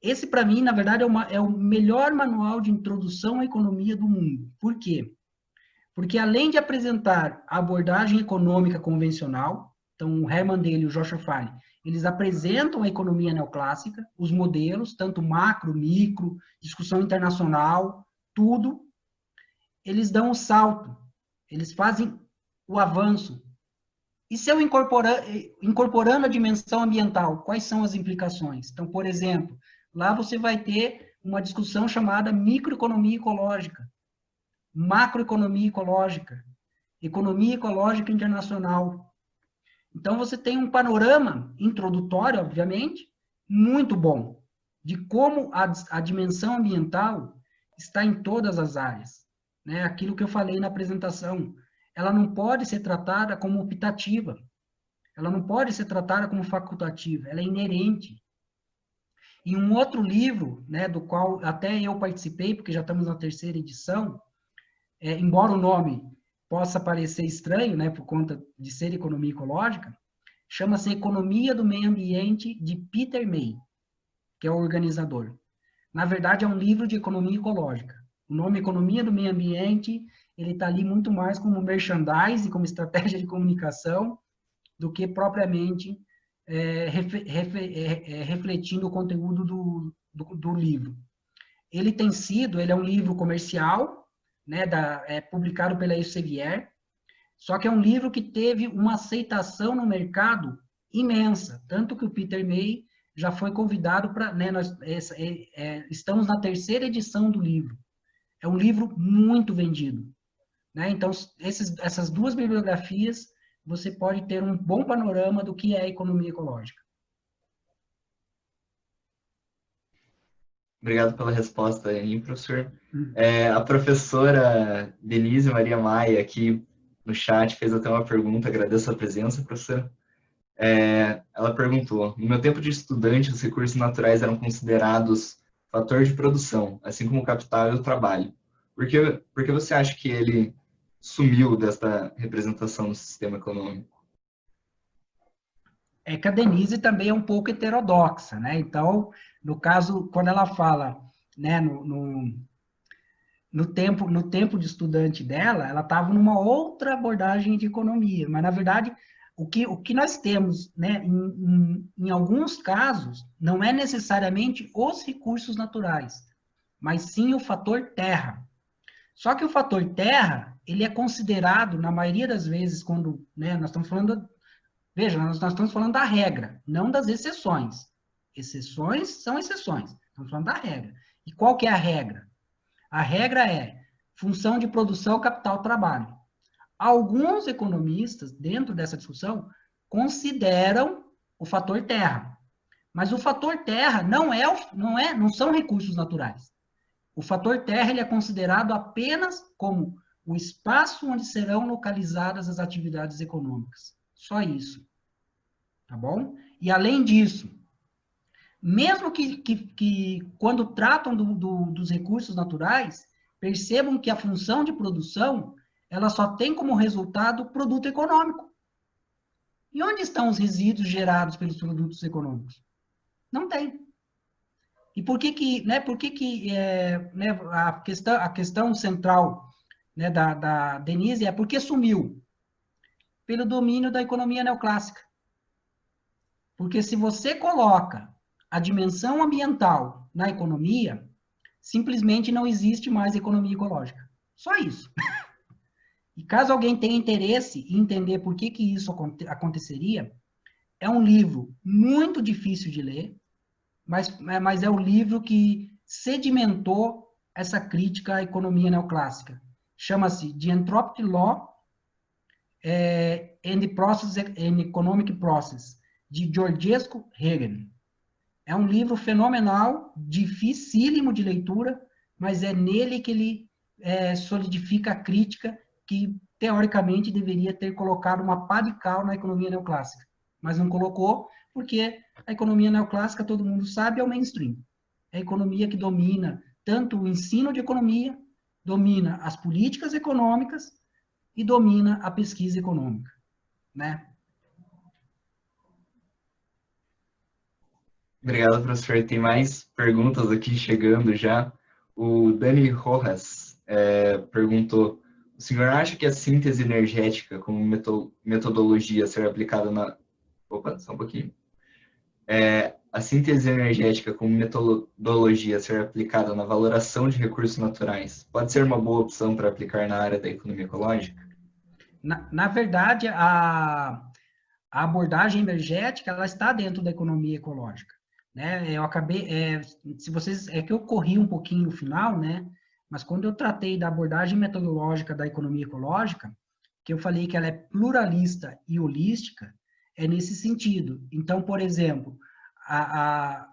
Esse, para mim, na verdade, é o melhor manual de introdução à economia do mundo. Por quê? Porque, além de apresentar a abordagem econômica convencional, então, o Herman Daly e o Joshua Farley, eles apresentam a economia neoclássica, os modelos, tanto macro, micro, discussão internacional, tudo. Eles dão o salto, eles fazem o avanço. E se eu incorporando a dimensão ambiental, quais são as implicações? Então, por exemplo, lá você vai ter uma discussão chamada microeconomia ecológica, macroeconomia ecológica, economia ecológica internacional. Então, você tem um panorama introdutório, obviamente, muito bom, de como a dimensão ambiental está em todas as áreas. Né? Aquilo que eu falei na apresentação, ela não pode ser tratada como optativa. Ela não pode ser tratada como facultativa, ela é inerente. E um outro livro, né, do qual até eu participei, porque já estamos na 3ª edição, embora o nome possa parecer estranho, né, por conta de ser economia ecológica, chama-se Economia do Meio Ambiente, de Peter May, que é o organizador. Na verdade, é um livro de economia ecológica. O nome Economia do Meio Ambiente, ele está ali muito mais como merchandising, como estratégia de comunicação, do que propriamente refletindo o conteúdo do livro. Ele é um livro comercial, né, publicado pela Elsevier, só que é um livro que teve uma aceitação no mercado imensa, tanto que o Peter May já foi convidado para, né, estamos na 3ª edição do livro. É um livro muito vendido, né? Então, essas 2 bibliografias, você pode ter um bom panorama do que é a economia ecológica. Obrigado pela resposta aí, professor. A professora Denise Maria Maia, aqui no chat, fez até uma pergunta, agradeço a presença, professora. Ela perguntou, no meu tempo de estudante, os recursos naturais eram considerados fator de produção, assim como o capital e o trabalho. Por que você acha que ele sumiu desta representação no sistema econômico? É que a Denise também é um pouco heterodoxa, né? Então, no caso, quando ela fala, né, no tempo de estudante dela, ela estava numa outra abordagem de economia, mas, na verdade, o que nós temos, né, em alguns casos, não é necessariamente os recursos naturais, mas sim o fator terra. Só que o fator terra, ele é considerado, na maioria das vezes, quando, né, nós estamos falando, veja, nós estamos falando da regra, não das exceções. Exceções são exceções, estamos falando da regra. E qual que é a regra? A regra é função de produção, capital, trabalho. Alguns economistas, dentro dessa discussão, consideram o fator terra. Mas o fator terra não são recursos naturais. O fator terra ele é considerado apenas como o espaço onde serão localizadas as atividades econômicas. Só isso. Tá bom? E além disso, mesmo que quando tratam dos recursos naturais, percebam que a função de produção, ela só tem como resultado o produto econômico. E onde estão os resíduos gerados pelos produtos econômicos? Não tem. E por que né, a questão central, né, da Denise é por que sumiu? Pelo domínio da economia neoclássica. Porque se você coloca a dimensão ambiental na economia, simplesmente não existe mais economia ecológica. Só isso. E caso alguém tenha interesse em entender por que isso aconteceria, é um livro muito difícil de ler, mas é um livro que sedimentou essa crítica à economia neoclássica. Chama-se The Anthropic Law and the Process and Economic Process, de Georgescu Hegen. É um livro fenomenal, dificílimo de leitura, mas é nele que ele solidifica a crítica que, teoricamente, deveria ter colocado uma pá de cal na economia neoclássica. Mas não colocou, porque a economia neoclássica, todo mundo sabe, é o mainstream. É a economia que domina tanto o ensino de economia, domina as políticas econômicas e domina a pesquisa econômica, né? Obrigado, professor. Tem mais perguntas aqui chegando já. O Dani Rojas perguntou, o senhor acha que a síntese energética como metodologia ser aplicada na... Opa, só um pouquinho. A síntese energética como metodologia ser aplicada na valoração de recursos naturais pode ser uma boa opção para aplicar na área da economia ecológica? Na verdade, a abordagem energética, ela está dentro da economia ecológica, né? Eu acabei, que eu corri um pouquinho no final, né? Mas quando eu tratei da abordagem metodológica da economia ecológica, que eu falei que ela é pluralista e holística, é nesse sentido. Então, por exemplo,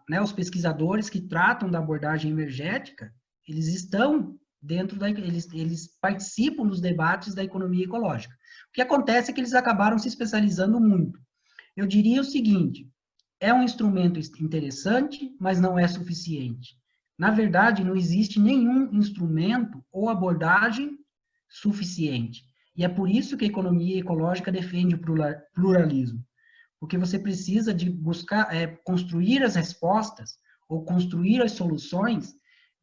né, os pesquisadores que tratam da abordagem energética, eles estão dentro eles participam dos debates da economia ecológica. O que acontece é que eles acabaram se especializando muito. Eu diria o seguinte, é um instrumento interessante, mas não é suficiente. Na verdade, não existe nenhum instrumento ou abordagem suficiente. E é por isso que a economia ecológica defende o pluralismo. Porque você precisa de buscar, construir as respostas ou construir as soluções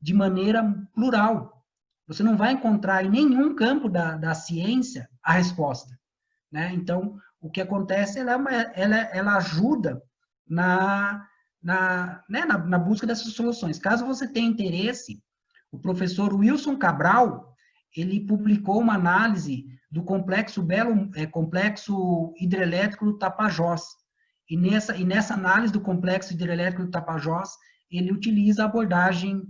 de maneira plural. Você não vai encontrar em nenhum campo da ciência a resposta, né? Então, o que acontece, ela ajuda na busca dessas soluções. Caso você tenha interesse, o professor Wilson Cabral, ele publicou uma análise do complexo hidrelétrico do Tapajós. E nessa análise do complexo hidrelétrico do Tapajós, ele utiliza a abordagem,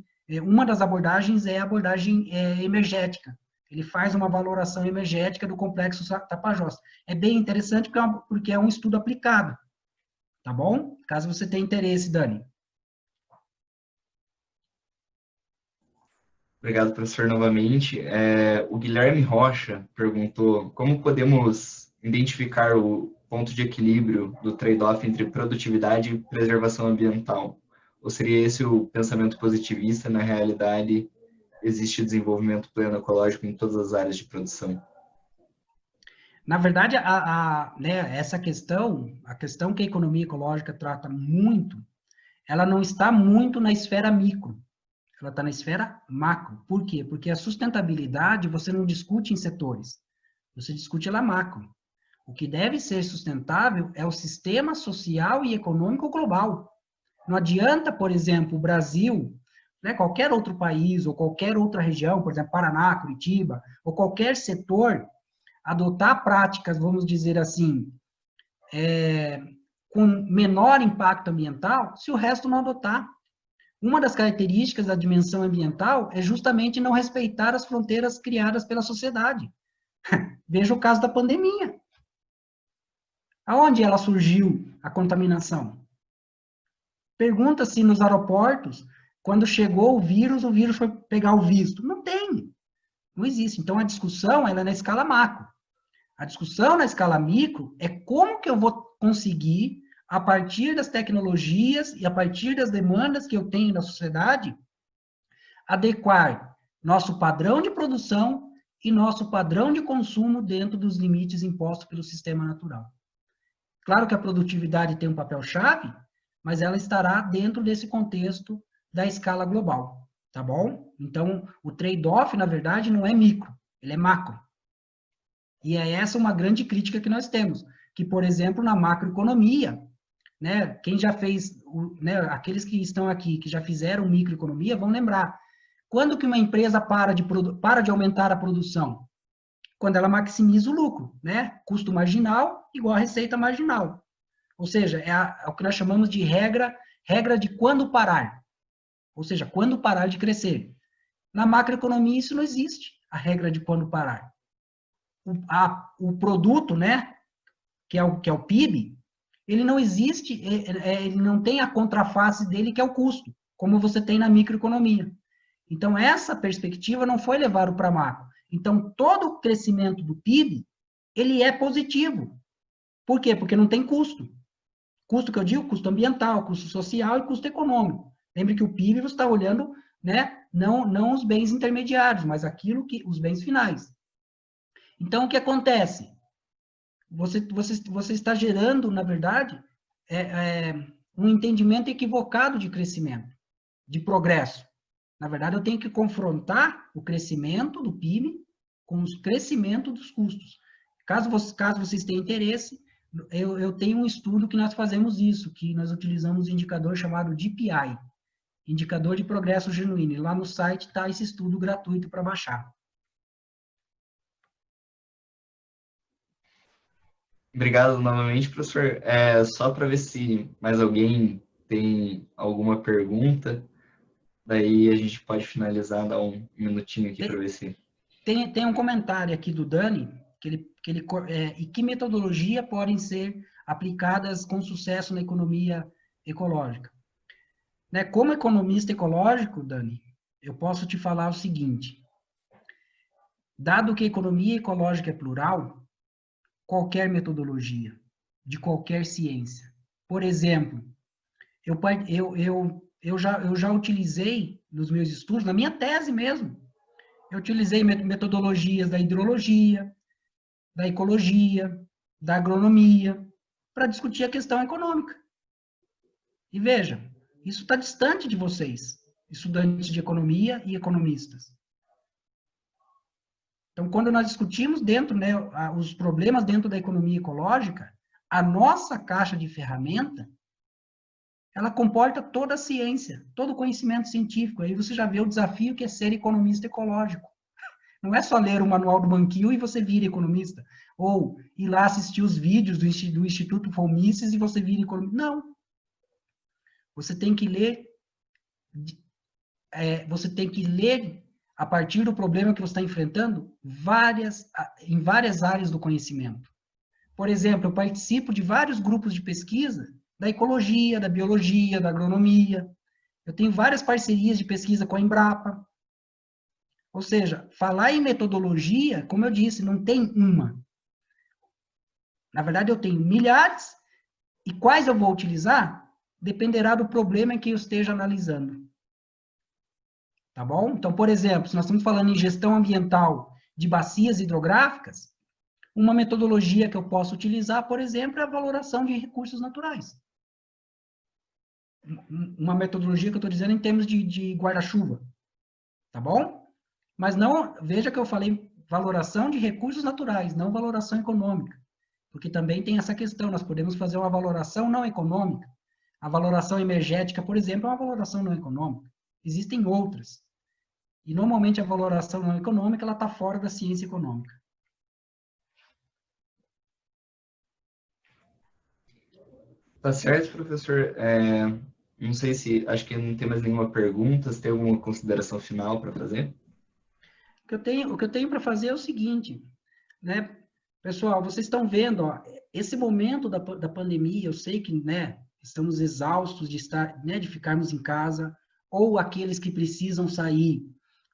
uma das abordagens é a abordagem energética. Ele faz uma valoração energética do complexo Tapajós. É bem interessante porque é um estudo aplicado, tá bom? Caso você tenha interesse, Dani. Obrigado, professor, novamente. O Guilherme Rocha perguntou como podemos identificar o ponto de equilíbrio do trade-off entre produtividade e preservação ambiental? Ou seria esse o pensamento positivista? Na realidade, existe desenvolvimento pleno ecológico em todas as áreas de produção? Na verdade, né, essa questão, a questão que a economia ecológica trata muito, ela não está muito na esfera micro, ela está na esfera macro. Por quê? Porque a sustentabilidade você não discute em setores, você discute ela macro. O que deve ser sustentável é o sistema social e econômico global. Não adianta, por exemplo, o Brasil, né, qualquer outro país ou qualquer outra região, por exemplo, Paraná, Curitiba, ou qualquer setor, adotar práticas, vamos dizer assim, com menor impacto ambiental, se o resto não adotar. Uma das características da dimensão ambiental é justamente não respeitar as fronteiras criadas pela sociedade. Veja o caso da pandemia. Aonde ela surgiu, a contaminação? Pergunta-se nos aeroportos, quando chegou o vírus foi pegar o visto. Não tem, não existe. Então, a discussão ela é na escala macro. A discussão na escala micro é como que eu vou conseguir, a partir das tecnologias e a partir das demandas que eu tenho na sociedade, adequar nosso padrão de produção e nosso padrão de consumo dentro dos limites impostos pelo sistema natural. Claro que a produtividade tem um papel-chave, mas ela estará dentro desse contexto da escala global, tá bom? Então, o trade-off, na verdade, não é micro, ele é macro. E é essa uma grande crítica que nós temos, que, por exemplo, na macroeconomia, né, quem já fez, né, aqueles que estão aqui, que já fizeram microeconomia, vão lembrar, quando que uma empresa para de aumentar a produção? Quando ela maximiza o lucro, né? Custo marginal igual a receita marginal. Ou seja, é o que nós chamamos de regra de quando parar. Ou seja, quando parar de crescer. Na macroeconomia isso não existe, a regra de quando parar. O produto, né, que é o PIB, ele não existe, ele não tem a contraface dele, que é o custo, como você tem na microeconomia. Então, essa perspectiva não foi levada para macro. Então, todo o crescimento do PIB, ele é positivo. Por quê? Porque não tem custo. Custo que eu digo, custo ambiental, custo social e custo econômico. Lembre que o PIB você está olhando, né, não os bens intermediários, mas os bens finais. Então, o que acontece? Você está gerando, na verdade, um entendimento equivocado de crescimento, de progresso. Na verdade, eu tenho que confrontar o crescimento do PIB com o crescimento dos custos. Caso vocês tenham interesse, eu tenho um estudo que nós fazemos isso, que nós utilizamos um indicador chamado DPI, Indicador de Progresso Genuíno. E lá no site está esse estudo gratuito para baixar. Obrigado novamente, professor. Só para ver se mais alguém tem alguma pergunta, daí a gente pode finalizar, dar um minutinho aqui para ver se... Tem um comentário aqui do Dani, e que metodologia podem ser aplicadas com sucesso na economia ecológica. Né, como economista ecológico, Dani, eu posso te falar o seguinte, dado que a economia ecológica é plural, qualquer metodologia, de qualquer ciência. Por exemplo, eu já utilizei nos meus estudos, na minha tese mesmo, eu utilizei metodologias da hidrologia, da ecologia, da agronomia, para discutir a questão econômica. E veja, isso está distante de vocês, estudantes de economia e economistas. Então, quando nós discutimos dentro, né, os problemas dentro da economia ecológica, a nossa caixa de ferramenta, ela comporta toda a ciência, todo o conhecimento científico. Aí você já vê o desafio que é ser economista ecológico. Não é só ler o manual do Banquil e você vira economista. Ou ir lá assistir os vídeos do Instituto von Mises e você vira economista. Não. Você tem que ler, a partir do problema que você está enfrentando, em várias áreas do conhecimento. Por exemplo, eu participo de vários grupos de pesquisa da ecologia, da biologia, da agronomia. Eu tenho várias parcerias de pesquisa com a Embrapa. Ou seja, falar em metodologia, como eu disse, não tem uma. Na verdade, eu tenho milhares, e quais eu vou utilizar dependerá do problema em que eu esteja analisando. Tá bom? Então, por exemplo, se nós estamos falando em gestão ambiental de bacias hidrográficas, uma metodologia que eu posso utilizar, por exemplo, é a valoração de recursos naturais. Uma metodologia que eu estou dizendo em termos de guarda-chuva. Tá bom? Mas não, veja que eu falei valoração de recursos naturais, não valoração econômica. Porque também tem essa questão, nós podemos fazer uma valoração não econômica. A valoração energética, por exemplo, é uma valoração não econômica. Existem outras. E, normalmente, a valoração não econômica, ela está fora da ciência econômica. Tá certo, professor. Não sei se, acho que não tem mais nenhuma pergunta, se tem alguma consideração final para fazer? O que eu tenho para fazer é o seguinte, né? Pessoal, vocês estão vendo, ó, esse momento da pandemia, eu sei que, né, estamos exaustos de estar, né, de ficarmos em casa, ou aqueles que precisam sair,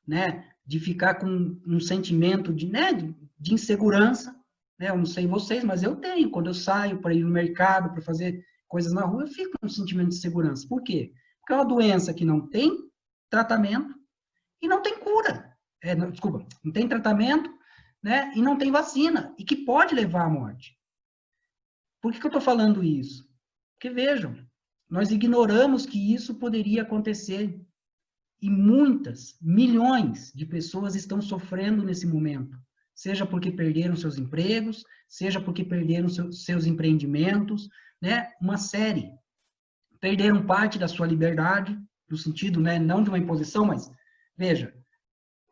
né, de ficar com um sentimento de, né, de insegurança, né? Eu não sei vocês, mas eu tenho. Quando eu saio para ir no mercado, para fazer coisas na rua, eu fico com um sentimento de segurança. Por quê? Porque é uma doença que não tem tratamento e não tem cura. Desculpa, não tem tratamento, né? E não tem vacina, e que pode levar à morte. Por que eu estou falando isso? Porque, vejam, nós ignoramos que isso poderia acontecer, e muitas, milhões de pessoas estão sofrendo nesse momento, seja porque perderam seus empregos, seja porque perderam seus empreendimentos, né? Uma série. Perderam parte da sua liberdade, no sentido, né, não de uma imposição, mas, veja,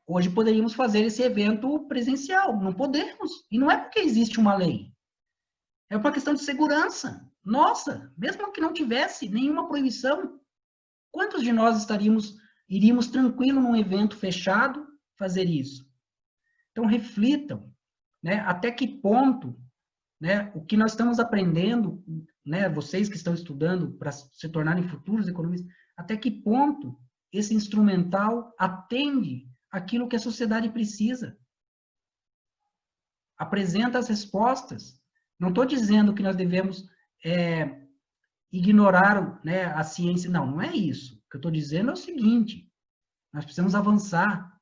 hoje poderíamos fazer esse evento presencial, não podemos. E não é porque existe uma lei. É uma questão de segurança. Nossa, mesmo que não tivesse nenhuma proibição, quantos de nós iríamos tranquilo num evento fechado fazer isso? Então, reflitam, né, até que ponto, né, o que nós estamos aprendendo, né, vocês que estão estudando para se tornarem futuros economistas, até que ponto esse instrumental atende aquilo que a sociedade precisa. Apresenta as respostas. Não estou dizendo que nós devemos ignorar, né, a ciência. Não, não é isso. O que eu estou dizendo é o seguinte, nós precisamos avançar.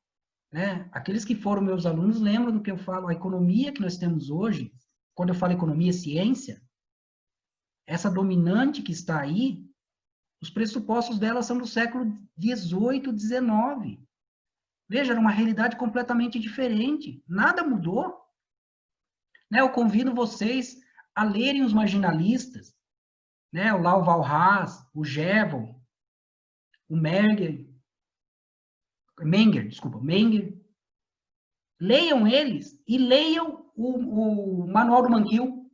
Né? Aqueles que foram meus alunos lembram do que eu falo, a economia que nós temos hoje, quando eu falo economia, ciência, essa dominante que está aí, os pressupostos dela são do século XVIII, XIX. Veja, era uma realidade completamente diferente. Nada mudou. Né? Eu convido vocês a lerem os marginalistas, né? O Lau Valras, o Jevon, o Menger. Leiam eles e leiam o manual do Mankiw.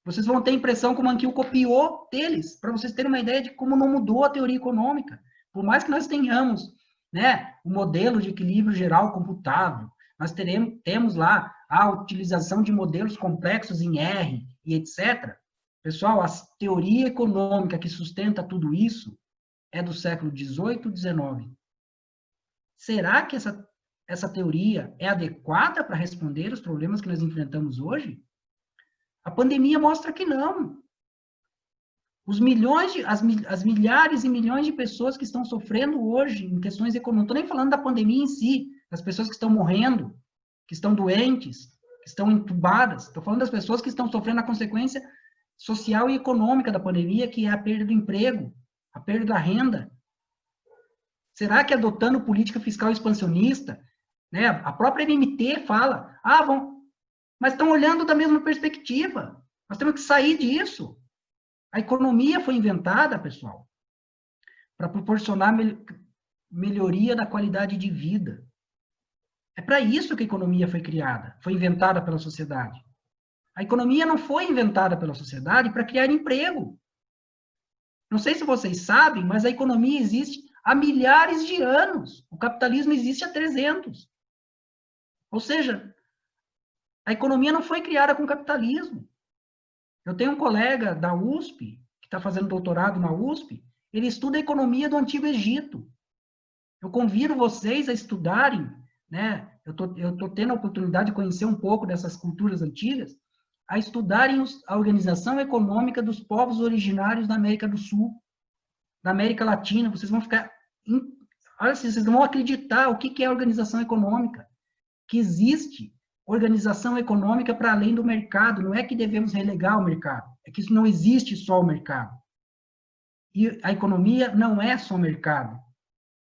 Vocês vão ter a impressão que o Mankiw copiou deles, para vocês terem uma ideia de como não mudou a teoria econômica. Por mais que nós tenhamos, né, o modelo de equilíbrio geral computável, nós temos lá a utilização de modelos complexos em R e etc. Pessoal, a teoria econômica que sustenta tudo isso é do século XVIII, XIX. Será que essa teoria é adequada para responder os problemas que nós enfrentamos hoje? A pandemia mostra que não. Os milhões, as milhares e milhões de pessoas que estão sofrendo hoje em questões econômicas, não estou nem falando da pandemia em si, das pessoas que estão morrendo, que estão doentes, que estão entubadas, estou falando das pessoas que estão sofrendo a consequência social e econômica da pandemia, que é a perda do emprego, a perda da renda. Será que adotando política fiscal expansionista, né, a própria MMT fala, mas estão olhando da mesma perspectiva, nós temos que sair disso. A economia foi inventada, pessoal, para proporcionar melhoria da qualidade de vida. É para isso que a economia foi criada, foi inventada pela sociedade. A economia não foi inventada pela sociedade para criar emprego. Não sei se vocês sabem, mas a economia existe há milhares de anos. O capitalismo existe há 300. Ou seja, a economia não foi criada com o capitalismo. Eu tenho um colega da USP, que está fazendo doutorado na USP, ele estuda a economia do Antigo Egito. Eu convido vocês a estudarem, né? Eu tô tendo a oportunidade de conhecer um pouco dessas culturas antigas, a estudarem a organização econômica dos povos originários da América do Sul, da América Latina. Vocês vão ficar... Olha, vocês não vão acreditar o que é a organização econômica, que existe organização econômica para além do mercado. Não é que devemos relegar o mercado, é que isso não existe só o mercado. E a economia não é só mercado.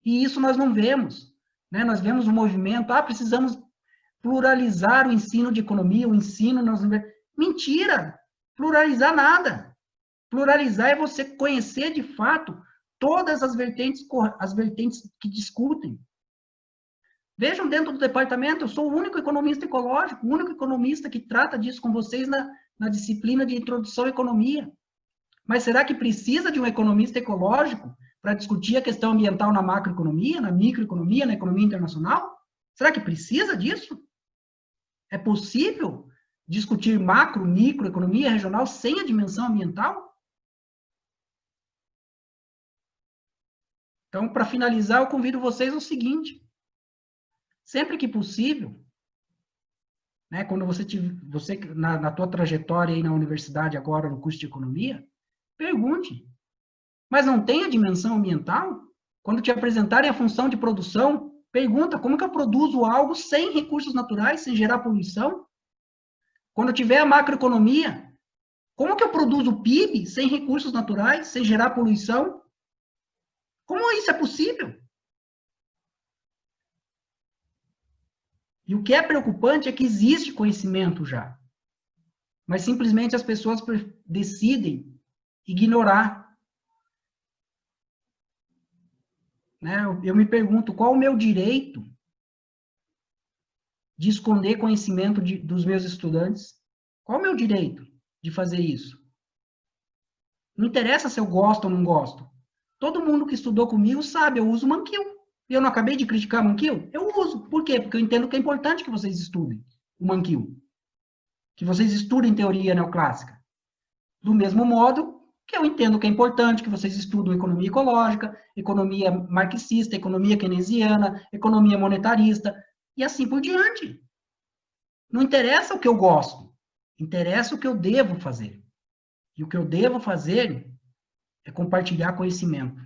E isso nós não vemos, né? Nós vemos um movimento, precisamos pluralizar o ensino de economia, o ensino nas universidades. Mentira! Pluralizar nada. Pluralizar é você conhecer de fato todas as vertentes que discutem. Vejam, dentro do departamento, eu sou o único economista ecológico, o único economista que trata disso com vocês na disciplina de introdução à economia. Mas será que precisa de um economista ecológico para discutir a questão ambiental na macroeconomia, na microeconomia, na economia internacional? Será que precisa disso? É possível discutir macro, microeconomia regional sem a dimensão ambiental? Então, para finalizar, eu convido vocês ao seguinte: sempre que possível, né, quando você na tua trajetória aí na universidade agora, no curso de economia, pergunte, mas não tem a dimensão ambiental? Quando te apresentarem a função de produção, pergunta, como que eu produzo algo sem recursos naturais, sem gerar poluição? Quando tiver a macroeconomia, como que eu produzo o PIB sem recursos naturais, sem gerar poluição? Como isso é possível? E o que é preocupante é que existe conhecimento já, mas simplesmente as pessoas decidem ignorar. Né? Eu me pergunto, qual o meu direito de esconder conhecimento dos meus estudantes? Qual o meu direito de fazer isso? Não interessa se eu gosto ou não gosto. Todo mundo que estudou comigo sabe, eu uso Mankiw. E eu não acabei de criticar Mankiw? Eu uso. Por quê? Porque eu entendo que é importante que vocês estudem o Mankiw. Que vocês estudem teoria neoclássica. Do mesmo modo que eu entendo que é importante que vocês estudem economia ecológica, economia marxista, economia keynesiana, economia monetarista, e assim por diante. Não interessa o que eu gosto, interessa o que eu devo fazer. E o que eu devo fazer é compartilhar conhecimento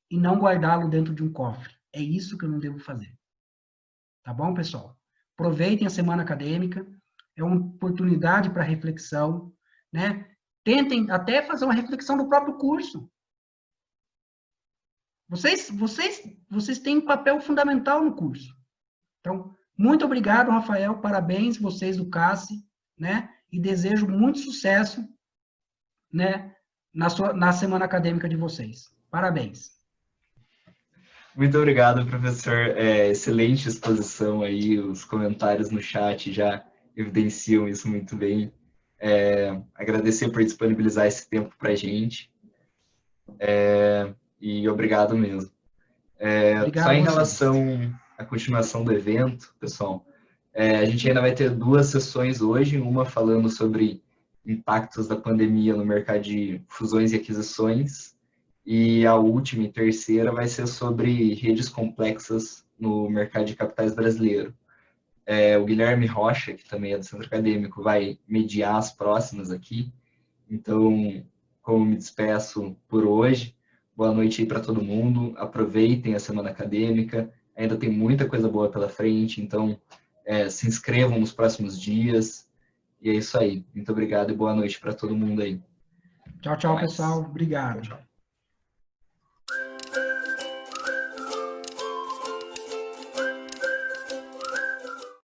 e não guardá-lo dentro de um cofre. É isso que eu não devo fazer. Tá bom, pessoal? Aproveitem a semana acadêmica, é uma oportunidade para reflexão, né? Tentem até fazer uma reflexão do próprio curso. Vocês têm um papel fundamental no curso. Então, muito obrigado, Rafael, parabéns vocês do CASSE, né? E desejo muito sucesso, né, na semana acadêmica de vocês. Parabéns. Muito obrigado, professor. Excelente exposição aí, os comentários no chat já evidenciam isso muito bem. Agradecer por disponibilizar esse tempo para a gente. E obrigado mesmo. Obrigado Só a em vocês. relação à continuação do evento, pessoal, a gente ainda vai ter 2 sessões hoje, uma falando sobre impactos da pandemia no mercado de fusões e aquisições, e a última e terceira vai ser sobre redes complexas no mercado de capitais brasileiro. O Guilherme Rocha, que também é do Centro Acadêmico, vai mediar as próximas aqui. Então, como me despeço por hoje, boa noite aí para todo mundo. Aproveitem a semana acadêmica. Ainda tem muita coisa boa pela frente, então se inscrevam nos próximos dias. E é isso aí. Muito obrigado e boa noite para todo mundo aí. Tchau, tchau, pessoal. Obrigado. Tchau, tchau.